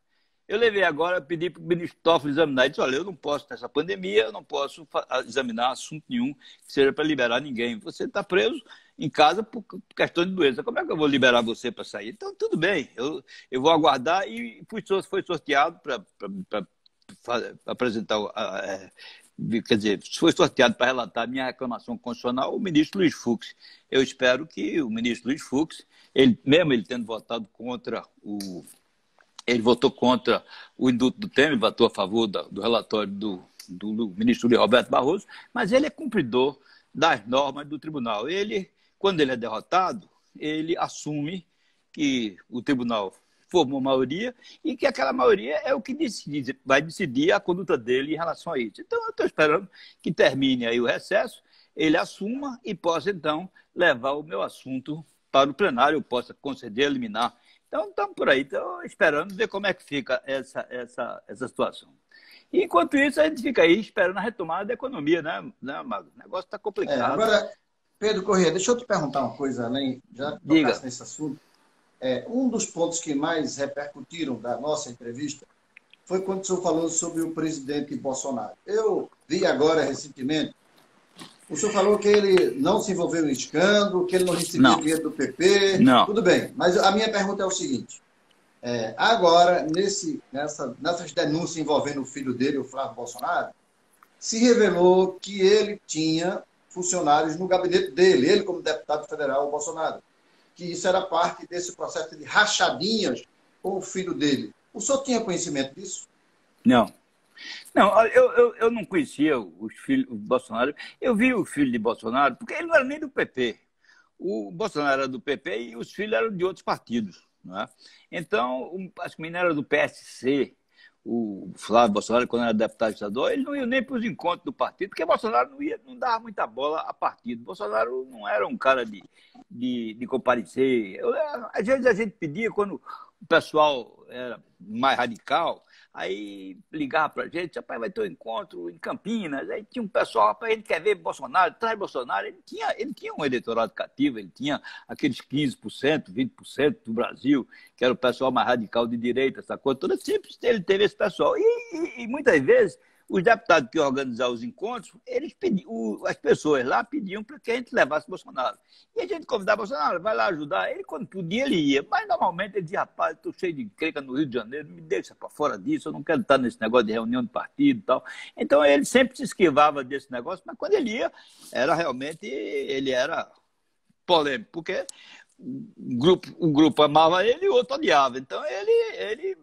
Eu levei agora, pedi para o ministro Toffoli examinar, e disse, olha, eu não posso, nessa pandemia, eu não posso examinar assunto nenhum que seja para liberar ninguém. Você está preso em casa por questão de doença. Como é que eu vou liberar você para sair? Então, tudo bem, eu vou aguardar, e foi sorteado para apresentar, quer dizer, foi sorteado para relatar a minha reclamação constitucional o ministro Luiz Fux. Eu espero que o ministro Luiz Fux, mesmo ele tendo votado contra ele votou contra o induto do Temer, votou a favor do relatório do ministro Luiz Roberto Barroso, mas ele é cumpridor das normas do tribunal. Ele, quando ele é derrotado, ele assume que o tribunal formou maioria e que aquela maioria é o que vai decidir a conduta dele em relação a isso. Então, eu estou esperando que termine aí o recesso, ele assuma e possa, então, levar o meu assunto para o plenário, eu possa conceder, eliminar. Então, estamos por aí, esperando ver como é que fica essa situação. E, enquanto isso, a gente fica aí esperando a retomada da economia, né, Mago? O negócio está complicado. Agora, Pedro Corrêa, deixa eu te perguntar uma coisa, além, já que tocasse nesse assunto. Um dos pontos que mais repercutiram da nossa entrevista foi quando o senhor falou sobre o presidente Bolsonaro. Eu vi agora, recentemente, o senhor falou que ele não se envolveu em escândalo, que ele não recebia dinheiro do PP. Não. Tudo bem, mas a minha pergunta é o seguinte. Agora, nessas denúncias envolvendo o filho dele, o Flávio Bolsonaro, se revelou que ele tinha funcionários no gabinete dele, ele como deputado federal, o Bolsonaro, que isso era parte desse processo de rachadinhas com o filho dele. O senhor tinha conhecimento disso? Não. Não, eu não conhecia os filhos do Bolsonaro. Eu vi o filho de Bolsonaro, porque ele não era nem do PP. O Bolsonaro era do PP e os filhos eram de outros partidos. Não é? Então, acho que o menino era do PSC, o Flávio Bolsonaro, quando era deputado estadual, ele não ia nem para os encontros do partido, porque Bolsonaro não dava muita bola a partido. Bolsonaro não era um cara de comparecer. Às vezes a gente pedia, quando o pessoal era mais radical, aí ligava para a gente, rapaz, vai ter um encontro em Campinas, aí tinha um pessoal, rapaz, ele quer ver Bolsonaro, traz Bolsonaro, ele tinha um eleitorado cativo, ele tinha aqueles 15%, 20% do Brasil, que era o pessoal mais radical de direita, essa coisa toda, sempre ele teve esse pessoal. E muitas vezes, os deputados que organizavam os encontros, eles pediam, as pessoas lá pediam para que a gente levasse Bolsonaro. E a gente convidava Bolsonaro, vai lá ajudar. Ele, quando podia, ele ia. Mas, normalmente, ele dizia, rapaz, estou cheio de encrenca no Rio de Janeiro, me deixa para fora disso, eu não quero estar nesse negócio de reunião de partido e tal. Então, ele sempre se esquivava desse negócio, mas quando ele ia, ele era polêmico, porque o grupo amava ele e o outro odiava. Então,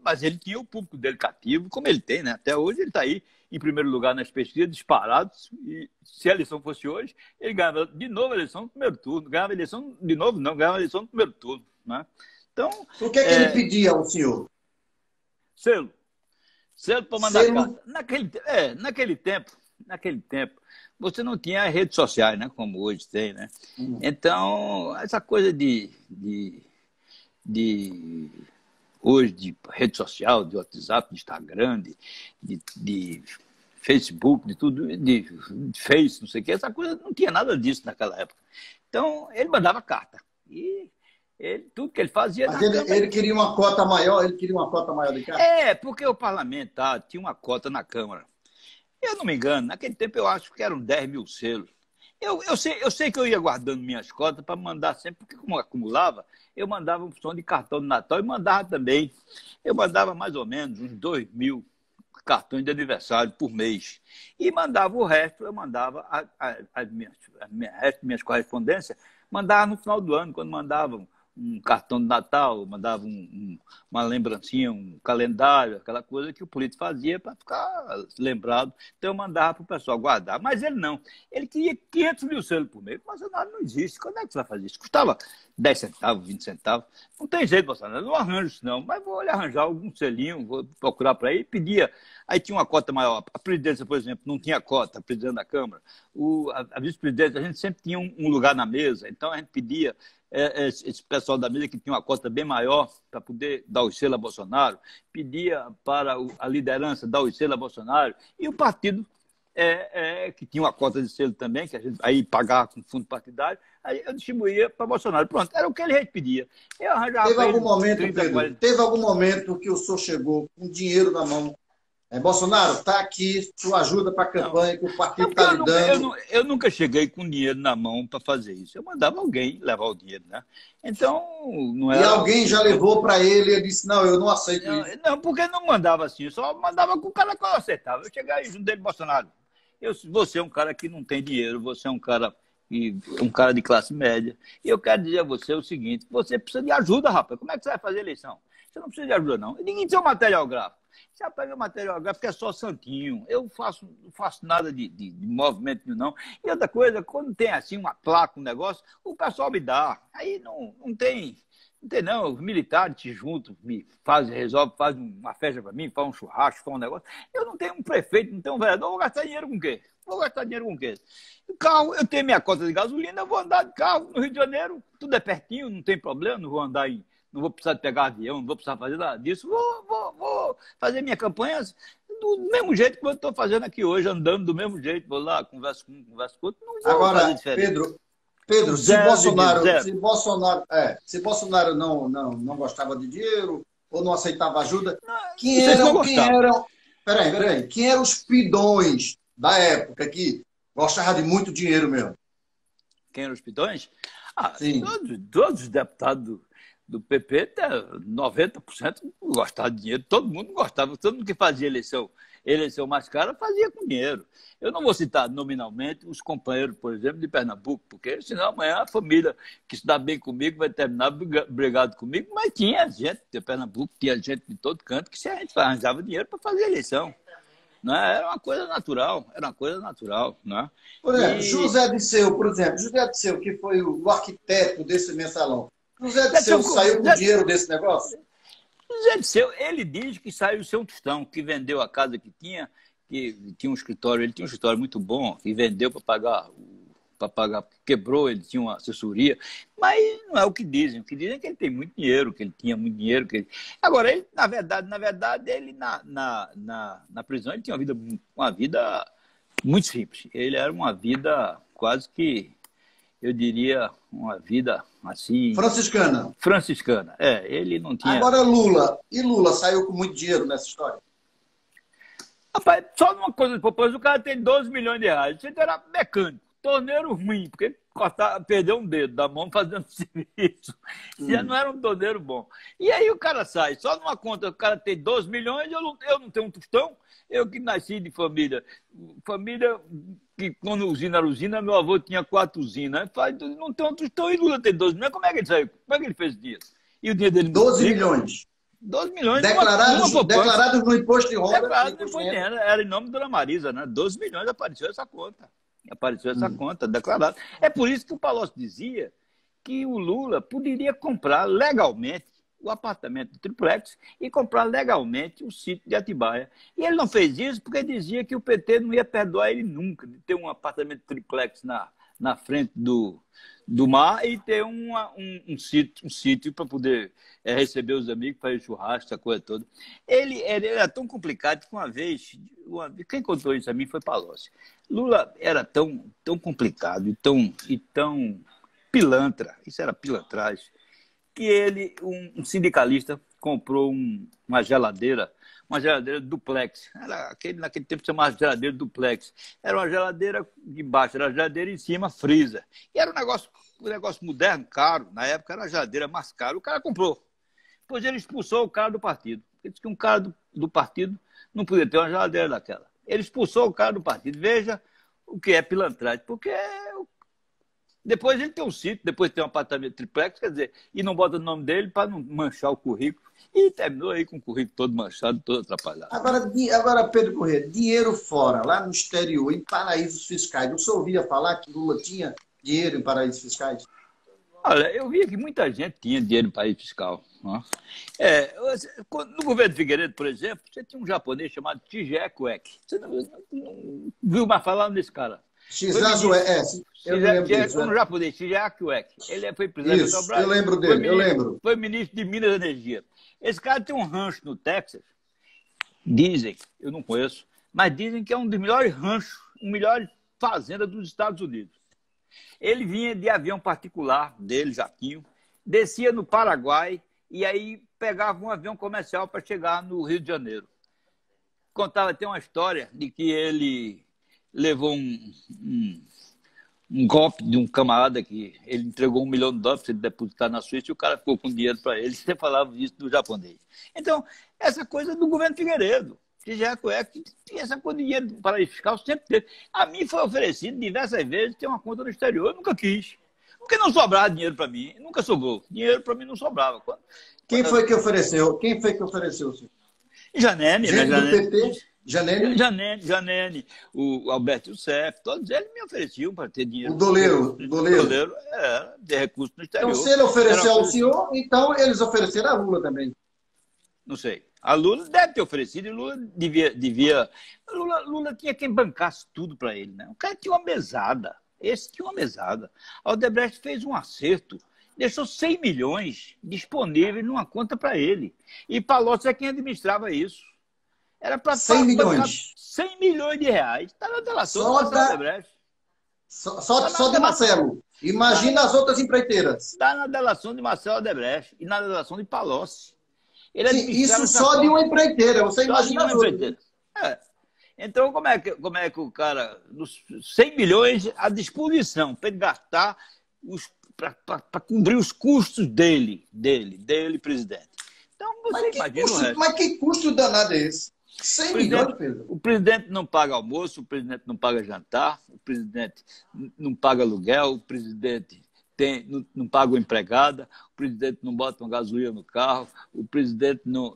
mas ele tinha o público dele cativo, como ele tem, né? Até hoje ele está aí em primeiro lugar nas pesquisas, disparados, e se a eleição fosse hoje, ele ganhava de novo a eleição no primeiro turno. Ganhava a eleição de novo, não, ganhava a eleição no primeiro turno. Né? Então, o que é que ele pedia ao senhor? Selo. Selo para mandar carta. Naquele tempo, você não tinha redes sociais, né? Como hoje tem, né? Então, essa coisa hoje de rede social, de WhatsApp, de Instagram, de Facebook, de tudo, de Face, não sei o que, essa coisa não tinha nada disso naquela época. Então, ele mandava carta. E tudo que ele fazia... Mas ele queria uma cota maior, de carta? Porque o parlamentar tinha uma cota na Câmara. Eu não me engano, naquele tempo eu acho que eram 10 mil selos. Eu sei que eu ia guardando minhas cotas para mandar sempre, porque como eu acumulava, eu mandava um som de cartão de Natal e mandava também. Eu mandava mais ou menos uns 2 mil cartões de aniversário por mês. E mandava o resto, eu mandava as minhas correspondências, mandava no final do ano, quando mandavam um cartão de Natal, mandava uma lembrancinha, um calendário, aquela coisa que o político fazia para ficar lembrado. Então eu mandava para o pessoal guardar. Mas ele não. Ele queria 500 mil selos por mês. Bolsonaro não existe. Quando é que você vai fazer isso? Custava 10 centavos, 20 centavos. Não tem jeito, Bolsonaro. Eu não arranjo isso, não. Mas vou arranjar algum selinho, vou procurar para ele. Pedia. Aí tinha uma cota maior. A presidência, por exemplo, não tinha cota, a presidência da Câmara. A vice-presidência, a gente sempre tinha um lugar na mesa. Então a gente pedia esse pessoal da mídia que tinha uma cota bem maior para poder dar o selo a Bolsonaro, pedia para a liderança dar o selo a Bolsonaro, e o partido que tinha uma cota de selo também, que a gente aí pagava com fundo partidário, aí eu distribuía para Bolsonaro. Pronto, era o que ele pedia. Eu arranjava Teve algum momento, 30, Pedro, 40... teve algum momento que o senhor chegou com dinheiro na mão? Bolsonaro, está aqui sua ajuda para a campanha que o partido está lhe dando. Eu nunca cheguei com dinheiro na mão para fazer isso. Eu mandava alguém levar o dinheiro, né? Então, não era... E alguém já levou para ele e ele disse, não, eu não aceito isso. Não, porque não mandava assim, eu só mandava com o cara que eu aceitava. Eu cheguei junto dele, Bolsonaro. Você é um cara que não tem dinheiro, você é um cara de classe média. E eu quero dizer a você o seguinte, você precisa de ajuda, rapaz. Como é que você vai fazer eleição? Você não precisa de ajuda, não. Ninguém tem um material gráfico. Você pega o material gráfico, é só santinho. Eu não faço nada de movimento nenhum, não. E outra coisa, quando tem assim uma placa, um negócio, o pessoal me dá. Aí não tem... Não tem, não. Os militares te juntam, resolve, faz uma festa para mim, faz um churrasco, faz um negócio. Eu não tenho um prefeito, não tenho um vereador, vou gastar dinheiro com o quê? Vou gastar dinheiro com o quê? O carro, eu tenho minha cota de gasolina, eu vou andar de carro no Rio de Janeiro, tudo é pertinho, não tem problema, não vou precisar de pegar avião, não vou precisar fazer nada disso, vou fazer minha campanha do mesmo jeito que eu estou fazendo aqui hoje, andando do mesmo jeito, vou lá, converso com um, converso com outro, não vou Agora, fazer diferente. Pedro, se Bolsonaro não gostava de dinheiro ou não aceitava ajuda, quem eram os pidões da época que gostavam de muito dinheiro mesmo? Quem eram os pidões? Sim. Todos os deputados do PP, 90% gostavam de dinheiro, todo mundo gostava, todo mundo que fazia eleição mais cara fazia com dinheiro. Eu não vou citar nominalmente os companheiros, por exemplo, de Pernambuco, porque senão amanhã a família que se dá bem comigo vai terminar brigado comigo, mas tinha gente de Pernambuco, tinha gente de todo canto que se a gente arranjava dinheiro para fazer eleição. Não é? Era uma coisa natural, não é? Por exemplo, José Disseu, que foi o arquiteto desse mensalão, José Disseu saiu com dinheiro desse negócio? José Disseu, ele diz que saiu sem um tostão, que vendeu a casa que tinha um escritório, ele tinha um escritório muito bom, e vendeu para pagar, quebrou, ele tinha uma assessoria, mas não é o que dizem é que ele tem muito dinheiro, que ele tinha muito dinheiro. Agora, ele, na verdade, ele na prisão, ele tinha uma vida muito simples. Ele era uma vida quase que, eu diria, uma vida assim... Franciscana. Ele não tinha... Agora Lula saiu com muito dinheiro nessa história? Rapaz, só numa coisa depois, o cara tem 12 milhões de reais. Isso era mecânico, torneiro ruim, porque perdeu um dedo da mão fazendo serviço. Já não era um torneiro bom. E aí o cara sai, só numa conta, o cara tem 12 milhões, eu não tenho um tostão. Eu que nasci de família que quando usina era usina, meu avô tinha 4 usinas. Não tem um tostão e Lula tem 12 milhões. Como é que ele saiu? Como é que ele fez dinheiro? E o dinheiro dele... 12 milhões. 12 milhões. Declarados no imposto de renda. Declarado no imposto de renda. Era em nome da Dona Marisa, né? 12 milhões apareceu essa conta. Declarado. É por isso que o Palocci dizia que o Lula poderia comprar legalmente o apartamento do triplex e comprar legalmente o sítio de Atibaia. E ele não fez isso porque dizia que o PT não ia perdoar ele nunca de ter um apartamento triplex na frente do mar e ter um sítio para poder receber os amigos, fazer churrasco, essa coisa toda. Ele era tão complicado que uma vez, quem contou isso a mim foi Palocci. Lula era tão complicado e tão pilantra, isso era pilantragem, que ele, um sindicalista, comprou uma geladeira duplex. Naquele tempo chamava geladeira duplex. Era uma geladeira de baixo, era a geladeira em cima, freezer. E era um negócio moderno, caro. Na época era a geladeira mais cara. O cara comprou. Depois ele expulsou o cara do partido. Ele disse que um cara do partido não podia ter uma geladeira daquela. Ele expulsou o cara do partido. Veja o que é pilantragem. Porque depois ele tem um sítio, depois tem um apartamento triplex, quer dizer, e não bota o nome dele para não manchar o currículo. E terminou aí com o currículo todo manchado, todo atrapalhado. Agora, Pedro Corrêa, dinheiro fora, lá no exterior, em paraísos fiscais. O senhor ouvia falar que Lula tinha dinheiro em paraísos fiscais? Olha, eu via que muita gente tinha dinheiro em paraíso fiscal. Né? No governo de Figueiredo, por exemplo, você tinha um japonês chamado Tije Kuek. Você não viu mais falar nesse cara? Shizazo eu me lembro disso. No japonês, Shigeaki Ueki. Ele foi presidente da Isso, eu lembro dele, eu lembro. Foi ministro de Minas e Energia. Esse cara tem um rancho no Texas, dizem, eu não conheço, mas dizem que é um dos melhores ranchos, uma melhor fazenda dos Estados Unidos. Ele vinha de avião particular dele, Jaquinho, descia no Paraguai e aí pegava um avião comercial para chegar no Rio de Janeiro. Tem uma história de que ele levou um golpe de um camarada que ele entregou $1 milhão para ele depositar na Suíça e o cara ficou com dinheiro para ele. Você falava isso do japonês. Então, essa coisa do governo Figueiredo, que já é que essa coisa de dinheiro do paraíso fiscal sempre teve. A mim foi oferecido diversas vezes ter uma conta no exterior, eu nunca quis. Porque não sobrava dinheiro para mim, nunca sobrou. Dinheiro para mim não sobrava. Quem foi que ofereceu? Quem foi que ofereceu? Janene, gente né? do PT? Janene, o Alberto Youssef, todos eles me ofereciam para ter dinheiro. O Doleiro. De recursos no exterior. Então, se ele ofereceu ao senhor, então eles ofereceram a Lula também. Não sei. A Lula deve ter oferecido e Lula devia... Lula tinha quem bancasse tudo para ele, né? O cara tinha uma mesada. Esse tinha uma mesada. A Odebrecht fez um acerto, deixou 100 milhões disponíveis numa conta para ele. E Palocci é quem administrava isso. Era para 100 milhões. 100 milhões de reais. Está na delação só da Odebrecht. Só de Marcelo. Imagina as outras empreiteiras. Está na delação de Marcelo Odebrecht e na delação de Palocci. Sim, isso só de uma empreiteira. Você imagina as outras. Então, como é que o cara, dos 100 milhões à disposição para ele gastar para cobrir os custos dele, presidente. Então, você imagina o resto. Mas que custo danado é esse? 100 milhões, Pedro? O presidente não paga almoço, o presidente não paga jantar, o presidente não paga aluguel, o presidente não paga o empregada, o presidente não bota uma gasolina no carro, o presidente não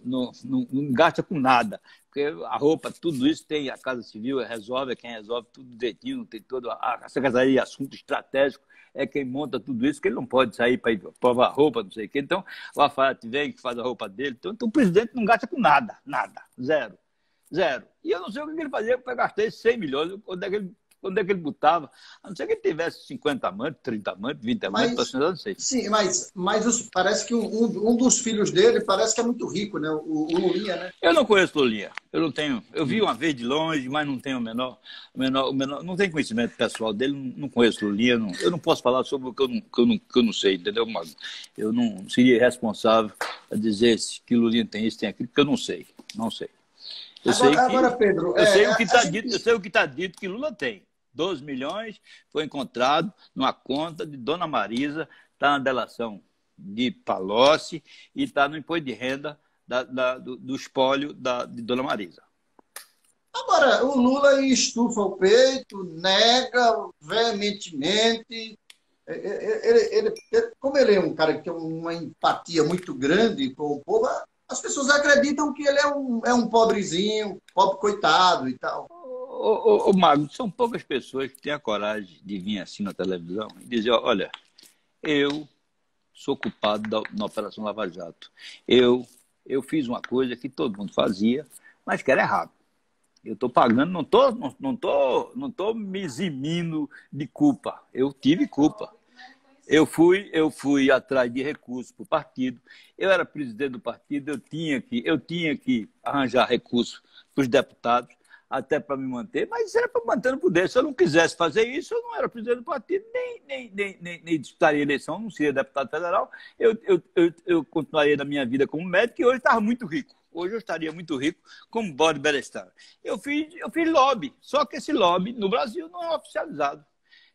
gasta com nada. Porque a roupa, tudo isso tem, a Casa Civil resolve, é quem resolve tudo direitinho, tem toda a Secretaria de Assuntos Estratégicos, é quem monta tudo isso, que ele não pode sair para ir provar roupa, não sei o quê. Então, o Alfaiate vem que faz a roupa dele. Então, o presidente não gasta com nada, zero. E eu não sei o que ele fazia para gastar esses 100 milhões, onde é que ele botava, a não ser que ele tivesse 50 amantes, 30 amantes, 20 amantes, não sei. Sim, mas parece que um dos filhos dele parece que é muito rico, né? O Lulinha, né? Eu não conheço o Lulinha, eu vi uma vez de longe, mas não tenho o menor, não tenho conhecimento pessoal dele, não conheço o Lulinha, eu não posso falar sobre o que eu não sei, entendeu, Mago? Eu não seria responsável a dizer que o Lulinha tem isso, tem aquilo, porque eu não sei. Agora, Pedro, eu sei o que está dito que Lula tem. 12 milhões foi encontrado numa conta de Dona Marisa, está na delação de Palocci e está no imposto de renda do espólio de Dona Marisa. Agora, o Lula estufa o peito, nega veementemente. Como ele é um cara que tem uma empatia muito grande com o povo, as pessoas acreditam que ele é um pobrezinho, pobre coitado e tal. Ô, Mago, são poucas pessoas que têm a coragem de vir assim na televisão e dizer, olha, eu sou culpado na Operação Lava Jato. Eu fiz uma coisa que todo mundo fazia, mas que era errado. Eu estou pagando, não tô me eximindo de culpa. Eu tive culpa. Eu fui atrás de recursos para o partido. Eu era presidente do partido, eu tinha que arranjar recursos para os deputados, até para me manter, mas isso era para manter no poder. Se eu não quisesse fazer isso, eu não era presidente do partido, nem disputaria a eleição, não seria deputado federal. Eu continuaria na minha vida como médico e hoje estava muito rico. Hoje eu estaria muito rico como Boris Berestar. Eu fiz lobby, só que esse lobby no Brasil não é oficializado.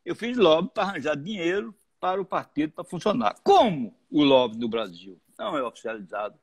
Eu fiz lobby para arranjar dinheiro para o partido para funcionar. Como o lobby no Brasil não é oficializado,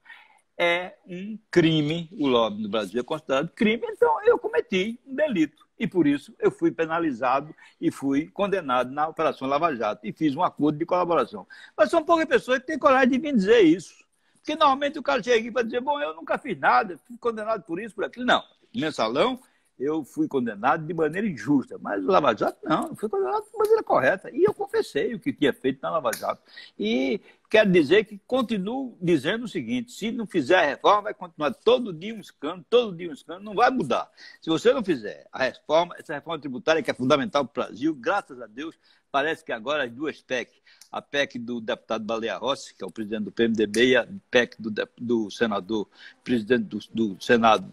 é um crime, o lobby no Brasil é considerado crime, então eu cometi um delito. E por isso eu fui penalizado e fui condenado na Operação Lava Jato e fiz um acordo de colaboração. Mas são poucas pessoas que têm coragem de vir dizer isso. Porque normalmente o cara chega aqui para dizer, bom, eu nunca fiz nada, fui condenado por isso, por aquilo. Não, mensalão, eu fui condenado de maneira injusta, mas o Lava Jato não, eu fui condenado de maneira correta. E eu confessei o que tinha feito na Lava Jato. E quero dizer que continuo dizendo o seguinte: se não fizer a reforma, vai continuar todo dia um escândalo, não vai mudar. Se você não fizer a reforma, essa reforma tributária que é fundamental para o Brasil, graças a Deus, parece que agora as duas PEC, a PEC do deputado Baleia Rossi, que é o presidente do PMDB, e a PEC do senador, presidente do Senado,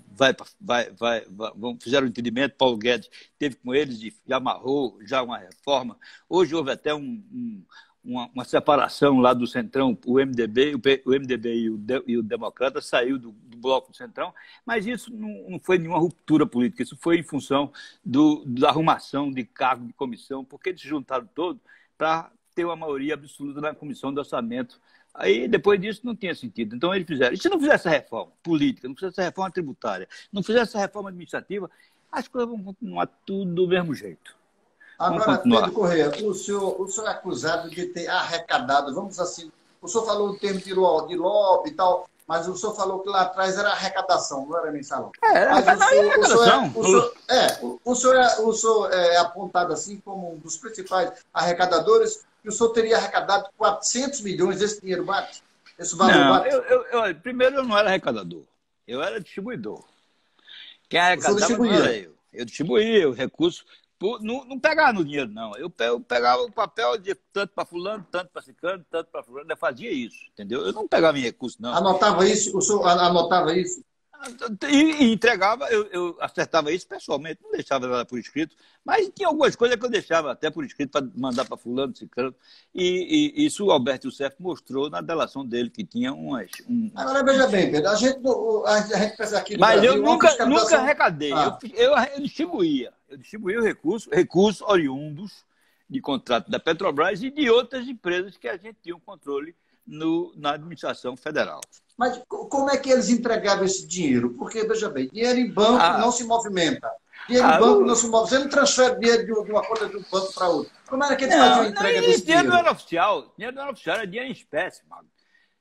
fizeram um entendimento, Paulo Guedes teve com eles e amarrou já uma reforma. Hoje houve até uma separação lá do Centrão, o MDB e o Democrata saiu do bloco do Centrão, mas isso não foi nenhuma ruptura política, isso foi em função da arrumação de cargo de comissão, porque eles se juntaram todos para ter uma maioria absoluta na comissão do orçamento. Aí, depois disso, não tinha sentido. Então, eles fizeram. E se não fizesse essa reforma política, não fizesse essa reforma tributária, não fizesse essa reforma administrativa, as coisas vão continuar tudo do mesmo jeito. Agora, Pedro Corrêa, o senhor é acusado de ter arrecadado, vamos assim, o senhor falou o termo de lobby e tal, mas o senhor falou que lá atrás era arrecadação, não era mensalão. O senhor é apontado assim como um dos principais arrecadadores, que o senhor teria arrecadado 400 milhões, esse dinheiro bate? Esse valor bate? Primeiro, eu não era arrecadador, eu era distribuidor. Quem arrecadava não era eu. Eu distribuía o recurso. Não pegava no dinheiro, não. Eu pegava o papel de tanto para fulano, tanto para ciclano, tanto para fulano. Eu fazia isso, entendeu? Eu não pegava em recurso, não. Anotava isso? O senhor anotava isso? E entregava, eu acertava isso pessoalmente, não deixava nada por escrito, mas tinha algumas coisas que eu deixava até por escrito para mandar para fulano, ciclano. E isso o Alberto Youssef mostrou na delação dele, que tinha Agora, veja bem, Pedro, a gente pensa aqui no Mas Brasil, eu nunca arrecadei. Eu distribuía o recursos oriundos de contrato da Petrobras e de outras empresas que a gente tinha um controle na administração federal. Mas como é que eles entregavam esse dinheiro? Porque, veja bem, dinheiro em banco não se movimenta. Dinheiro em banco não se movimenta. Você não transfere dinheiro de uma conta de um banco para outra. Como era que eles faziam a entrega desse dinheiro? Dinheiro não era oficial. Dinheiro não era oficial, era dinheiro em espécie, mano.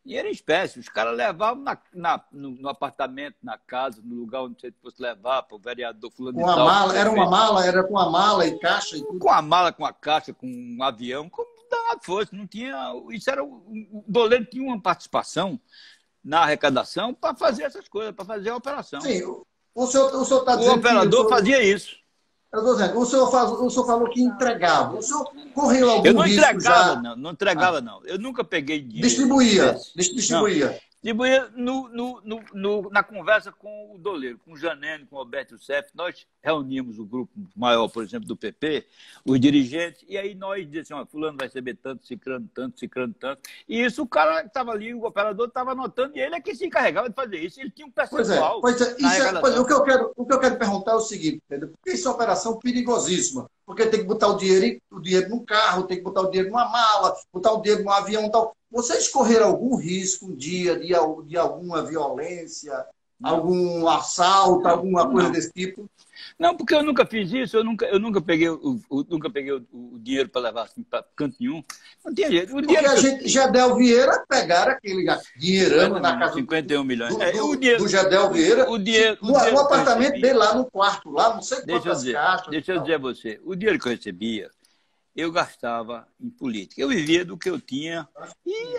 Dinheiro em espécie. Os caras levavam no apartamento, na casa, no lugar onde você fosse levar para o vereador fulano de tal. Mala, era uma mala? Era com a mala e caixa e tudo? Com a mala, com a caixa, com um avião, como danado fosse. Não tinha... Isso era... O doleiro tinha uma participação na arrecadação para fazer essas coisas, para fazer a operação. Sim, o senhor está dizendo o operador fazia isso. Eu estou dizendo, o senhor falou que entregava. O senhor correu algum risco? Eu não entregava, já? Não entregava, não. Eu nunca peguei dinheiro. Distribuía. Distribuía na conversa com o doleiro, com o Janene, com o Alberto Youssef. Nós reuníamos o grupo maior, por exemplo, do PP, os dirigentes, e aí nós dizíamos assim, fulano vai receber tanto, ciclano tanto. E isso o cara que estava ali, o operador estava anotando, e ele é que se encarregava de fazer isso. Ele tinha um percentual. O que eu quero perguntar é o seguinte, Pedro, porque isso é uma operação perigosíssima. Porque tem que botar o dinheiro num carro, tem que botar o dinheiro numa mala, botar o dinheiro num avião e tal. Vocês correram algum risco um dia de alguma violência, algum assalto, alguma coisa desse tipo? Não, porque eu nunca fiz isso, eu nunca peguei o dinheiro para levar assim, para canto nenhum. Não tinha jeito. Porque a gente, Gedel Vieira, pegaram aquele dinheirão na casa 51 milhões. Do Gedel Vieira, no apartamento dele lá no quarto, lá, não sei quantas caixas. Deixa eu dizer a você, o dinheiro que eu recebia, eu gastava em política. Eu vivia do que eu tinha e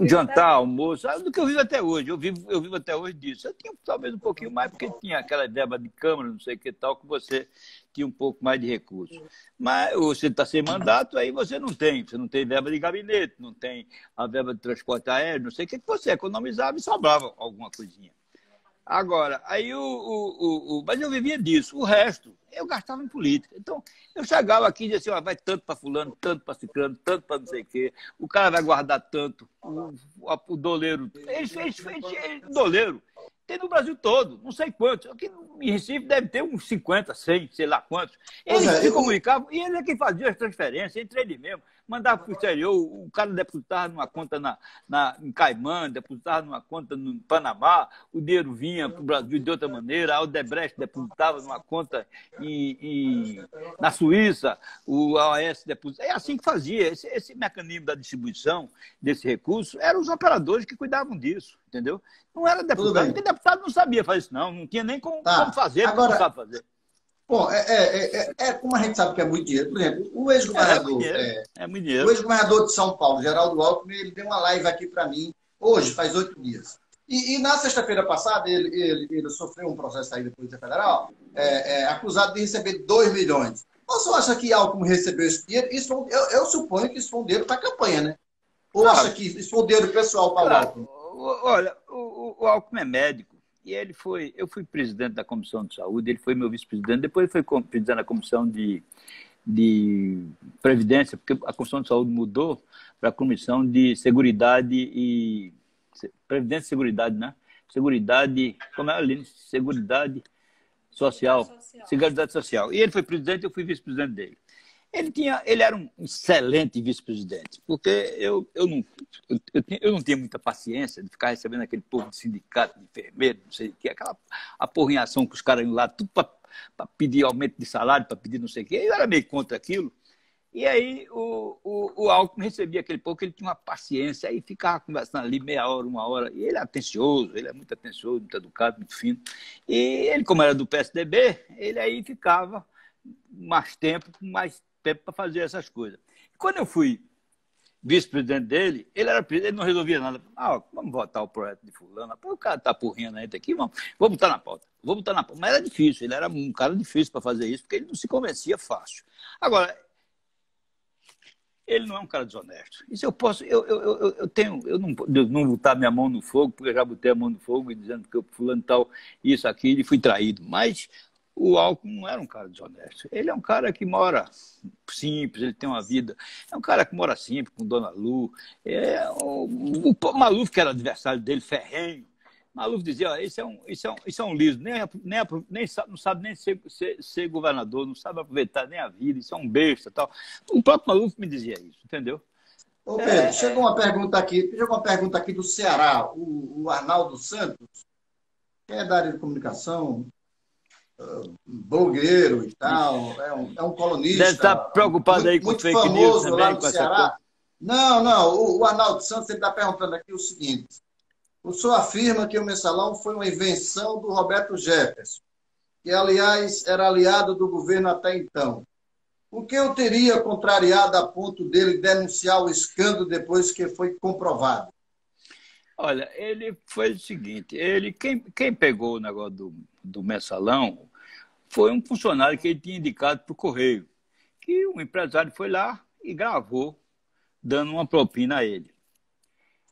jantar, almoço, do que eu vivo até hoje. Eu vivo até hoje disso. Eu tinha talvez um pouquinho mais, porque tinha aquela verba de Câmara, não sei o que tal, que você tinha um pouco mais de recursos. Mas você está sem mandato, aí você não tem. Você não tem verba de gabinete, não tem a verba de transporte aéreo, não sei o que você economizava e sobrava alguma coisinha. Agora, aí mas eu vivia disso. O resto, eu gastava em política. Então, eu chegava aqui e dizia assim, vai tanto para fulano, tanto para ciclano, tanto para não sei o quê. O cara vai guardar tanto. O doleiro. Doleiro. Tem no Brasil todo, não sei quantos. Aqui em Recife deve ter uns 50, 100, sei lá quantos. Eles se comunicavam e ele é quem fazia as transferências entre ele mesmo. mandava para o exterior, o cara depositava numa conta em Caimã, depositava numa conta no Panamá, o dinheiro vinha para o Brasil de outra maneira, a Odebrecht depositava numa conta na Suíça, o AOS depositava. É assim que fazia. Esse mecanismo da distribuição desse recurso eram os operadores que cuidavam disso, entendeu? Não era deputado, porque deputado não sabia fazer isso, não tinha nem como fazer, agora, não sabe fazer. Bom, como a gente sabe que é muito dinheiro. Por exemplo, o ex-governador o ex-governador de São Paulo, Geraldo Alckmin, ele deu uma live aqui para mim hoje, faz 8 dias. E na sexta-feira passada, ele sofreu um processo aí da Polícia Federal, acusado de receber 2 milhões. Você acha que Alckmin recebeu esse dinheiro? Eu suponho que isso foi um dinheiro para a campanha, né? Ou acha que isso foi um dinheiro pessoal para o Alckmin? Olha, o Alckmin é médico. E eu fui presidente da Comissão de Saúde, ele foi meu vice-presidente, depois ele foi presidente da Comissão de Previdência, porque a Comissão de Saúde mudou para a Comissão de Seguridade e... Previdência e Seguridade, né? Seguridade... Como é, Aline? Seguridade Social. Seguridade Social. E ele foi presidente, eu fui vice-presidente dele. Ele era um excelente vice-presidente, porque eu não tinha muita paciência de ficar recebendo aquele povo de sindicato, de enfermeiro, não sei o que, aquela aporrinhação que os caras iam lá, tudo para pedir aumento de salário, para pedir não sei o que. Eu era meio contra aquilo. E aí o Alckmin recebia aquele povo, que ele tinha uma paciência, aí ficava conversando ali meia hora, 1 hora, e ele é atencioso, ele é muito atencioso, muito educado, muito fino. E ele, como era do PSDB, ele aí ficava mais tempo para fazer essas coisas. Quando eu fui vice-presidente dele, ele não resolvia nada. Vamos votar o projeto de fulano. Pô, o cara tá porrinha na gente aqui, vou botar na pauta. Mas era difícil, ele era um cara difícil para fazer isso, porque ele não se convencia fácil. Agora, ele não é um cara desonesto. Isso eu posso... Eu não botar minha mão no fogo, porque eu já botei a mão no fogo dizendo que o fulano tal, isso, aquilo, e fui traído. Mas o Alckmin não era um cara desonesto. Ele é um cara que mora simples, ele tem uma vida... É um cara que mora simples, com Dona Lu. O Maluf, que era adversário dele, ferrenho, Maluf dizia, isso é um liso, não sabe nem ser governador, não sabe aproveitar nem a vida, isso é um besta e tal. O próprio Maluf me dizia isso, entendeu? Ô Pedro, chegou uma pergunta aqui do Ceará, o Arnaldo Santos, que é da área de comunicação, blogueiro e tal, é um colunista. Deve estar preocupado aí com muito fake famoso news também, lá no Ceará. Não, o Arnaldo Santos está perguntando aqui o seguinte: o senhor afirma que o mensalão foi uma invenção do Roberto Jefferson, que, aliás, era aliado do governo até então. O que eu teria contrariado a ponto dele denunciar o escândalo depois que foi comprovado? Olha, ele foi o seguinte, quem pegou o negócio do mensalão foi um funcionário que ele tinha indicado para o Correio, que um empresário foi lá e gravou, dando uma propina a ele.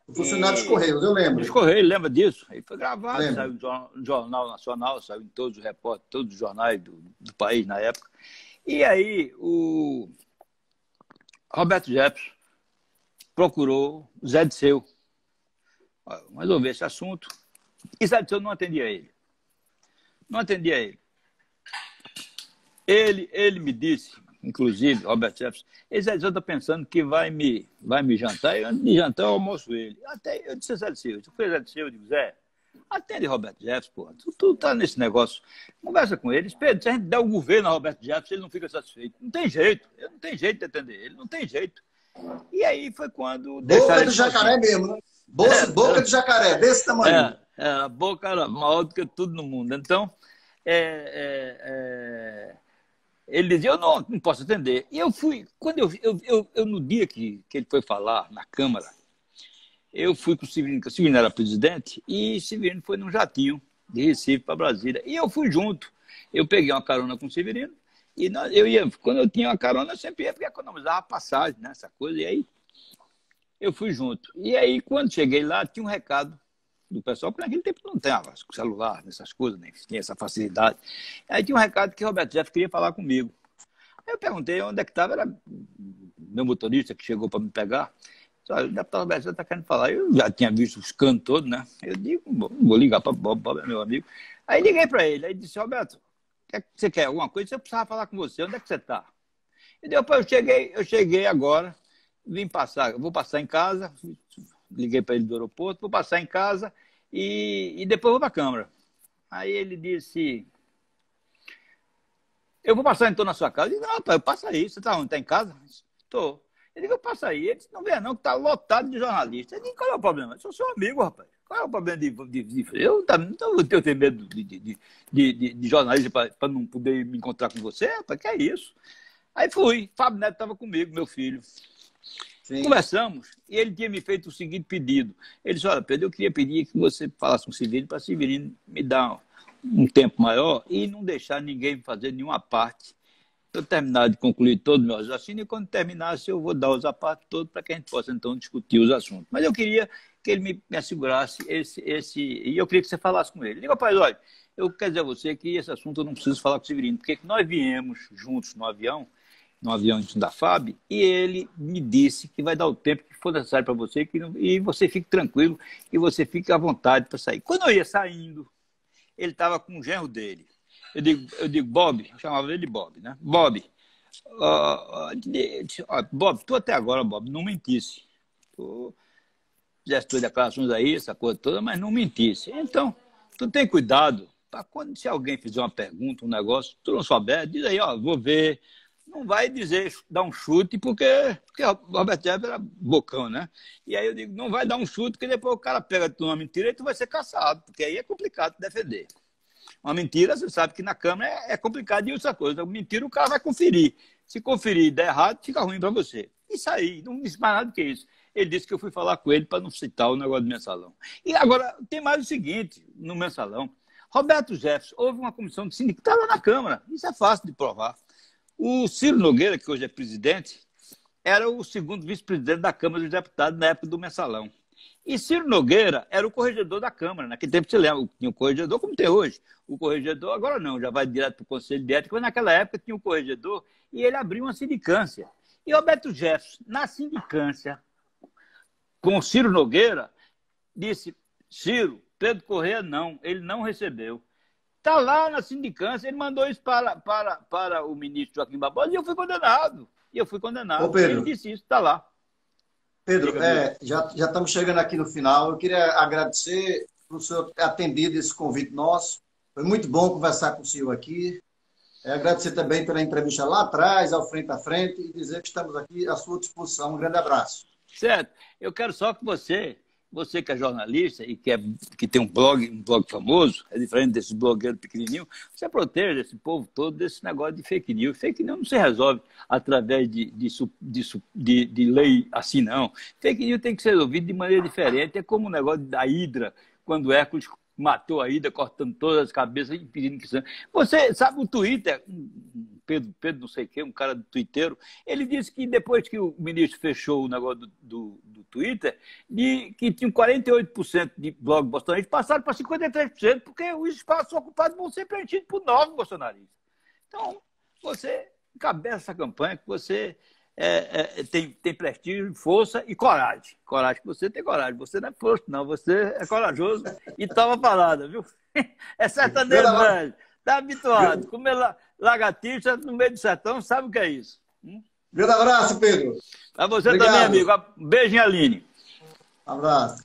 O funcionário dos Correios, eu lembro. Dos Correios, lembra disso? Aí foi gravado, saiu no Jornal Nacional, saiu em todos os repórteres, todos os jornais do país na época. E aí o Roberto Jefferson procurou Zé Disseu, vamos resolver esse assunto. E Zé Disseu não atendia ele. Não atendia ele. Ele me disse, inclusive, Roberto Jefferson, esse Zé Disseu está pensando que vai me jantar, e antes de jantar eu almoço ele. Até eu disse a Zé Disseu, se foi Zé Disseu, eu digo, Zé, atende Roberto Jefferson, porra. Tu tá nesse negócio. Conversa com ele. Pedro, se a gente der o governo a Roberto Jefferson, ele não fica satisfeito. Não tem jeito. Ele não tem jeito de atender ele. Não tem jeito. E aí foi quando... Boca do jacaré mesmo, né? Boca de jacaré, desse tamanho. A boca era maior do que tudo no mundo. Então, ele dizia, eu não posso atender. E eu fui... Quando eu no dia que ele foi falar na Câmara, eu fui com o Severino, que o Severino era presidente, e o Severino foi num jatinho de Recife para Brasília. E eu fui junto. Eu peguei uma carona com o Severino, e quando eu tinha uma carona, eu sempre ia, porque economizava a passagem, né, essa coisa, e aí eu fui junto. E aí, quando cheguei lá, tinha um recado do pessoal, porque naquele tempo não tinha celular, essas coisas, nem tinha essa facilidade. Aí tinha um recado que o Roberto Jefferson queria falar comigo. Aí eu perguntei onde é que estava, era meu motorista que chegou para me pegar. O deputado Roberto está querendo falar. Eu já tinha visto os cantos todos, né? Eu digo, vou ligar para o Bob, meu amigo. Aí liguei para ele, aí disse, Roberto, o que é que você quer? Alguma coisa? Eu precisava falar com você, onde é que você está? E depois eu cheguei agora, vou passar em casa, liguei para ele do aeroporto, vou passar em casa e depois vou para a Câmara. Aí ele disse, eu vou passar então na sua casa. Eu disse, não, rapaz, passa aí, você está onde? Está em casa? Estou. Ele disse, eu passo aí. Ele disse, não venha não, que está lotado de jornalistas. Eu disse, qual é o problema? Eu sou seu amigo, rapaz. Qual é o problema eu não tenho medo de jornalista para não poder me encontrar com você? Rapaz, que é isso? Aí fui. Fábio Neto estava comigo, meu filho. Sim. Conversamos e ele tinha me feito o seguinte pedido. Ele disse, olha, Pedro, eu queria pedir que você falasse com o Severino para Severino me dar um tempo maior e não deixar ninguém fazer nenhuma parte. Eu terminar de concluir todos os meus raciocínios e quando terminasse eu vou dar os apartes todos para que a gente possa então discutir os assuntos. Mas eu queria que ele me assegurasse e eu queria que você falasse com ele. Diga, rapaz, olha, eu quero dizer a você que esse assunto eu não preciso falar com o Severino, porque nós viemos juntos no avião da FAB, e ele me disse que vai dar o tempo que for necessário para você e você fique tranquilo e você fique à vontade para sair. Quando eu ia saindo, ele estava com o genro dele. Eu digo, Bob, eu chamava ele de Bob, né? Bob, Bob, tu até agora, Bob, não mentisse. Tu fizeste todas as declarações aí, essa coisa toda, mas não mentisse. Então, tu tem cuidado, para quando se alguém fizer uma pergunta, um negócio, tu não souber, diz aí, ó, vou ver. Não vai dizer, dar um chute, porque o Robert Jefferson era bocão, né? E aí eu digo, não vai dar um chute, porque depois o cara pega uma mentira e tu vai ser caçado, porque aí é complicado defender. Uma mentira, você sabe que na Câmara é complicado de outra coisa. Uma mentira, o cara vai conferir. Se conferir e der errado, fica ruim para você. Isso aí, não disse mais nada do que isso. Ele disse que eu fui falar com ele para não citar o negócio do mensalão. E agora, tem mais o seguinte, no mensalão. Roberto Jefferson, houve uma comissão de sindicato, está lá na Câmara. Isso é fácil de provar. O Ciro Nogueira, que hoje é presidente, era o segundo vice-presidente da Câmara dos Deputados na época do mensalão. E Ciro Nogueira era o corregedor da Câmara. Naquele tempo, você lembra, tinha o corregedor como tem hoje. O corregedor, agora não, já vai direto para o Conselho de Ética, mas naquela época tinha o corregedor e ele abriu uma sindicância. E Roberto Jefferson, na sindicância, com o Ciro Nogueira, disse, Ciro, Pedro Corrêa não, ele não recebeu. Está lá na sindicância, ele mandou isso para o ministro Joaquim Barbosa e eu fui condenado. Ô, Pedro, ele disse isso, está lá. Pedro, já estamos chegando aqui no final. Eu queria agradecer por o senhor ter atendido esse convite nosso. Foi muito bom conversar com o senhor aqui. Agradecer também pela entrevista lá atrás, ao frente a frente, e dizer que estamos aqui à sua disposição. Um grande abraço. Certo. Eu quero só que você que é jornalista e que tem um blog famoso, é diferente desses blogueiros pequenininhos, você proteja esse povo todo desse negócio de fake news. Fake news não se resolve através de lei assim, não. Fake news tem que ser resolvido de maneira diferente. É como o negócio da Hidra, quando Hércules matou a Hidra, cortando todas as cabeças e impedindo que sangue. Você sabe o Twitter, Pedro não sei quem, um cara do Twitter, ele disse que depois que o ministro fechou o negócio do Twitter, que tinham 48% de blog bolsonaristas, passaram para 53%, porque os espaços ocupados vão ser preenchidos por novos bolsonaristas. Então, você encabeça essa campanha, que você tem prestígio, força e coragem. Coragem, que você tem coragem. Você não é força, não. Você é corajoso e toma parada, viu? É sertanejo, velho. Está habituado. Comer lagartixa no meio do sertão, sabe o que é isso? Grande abraço, Pedro. Para você também, amigo. Um beijo, Aline. Abraço.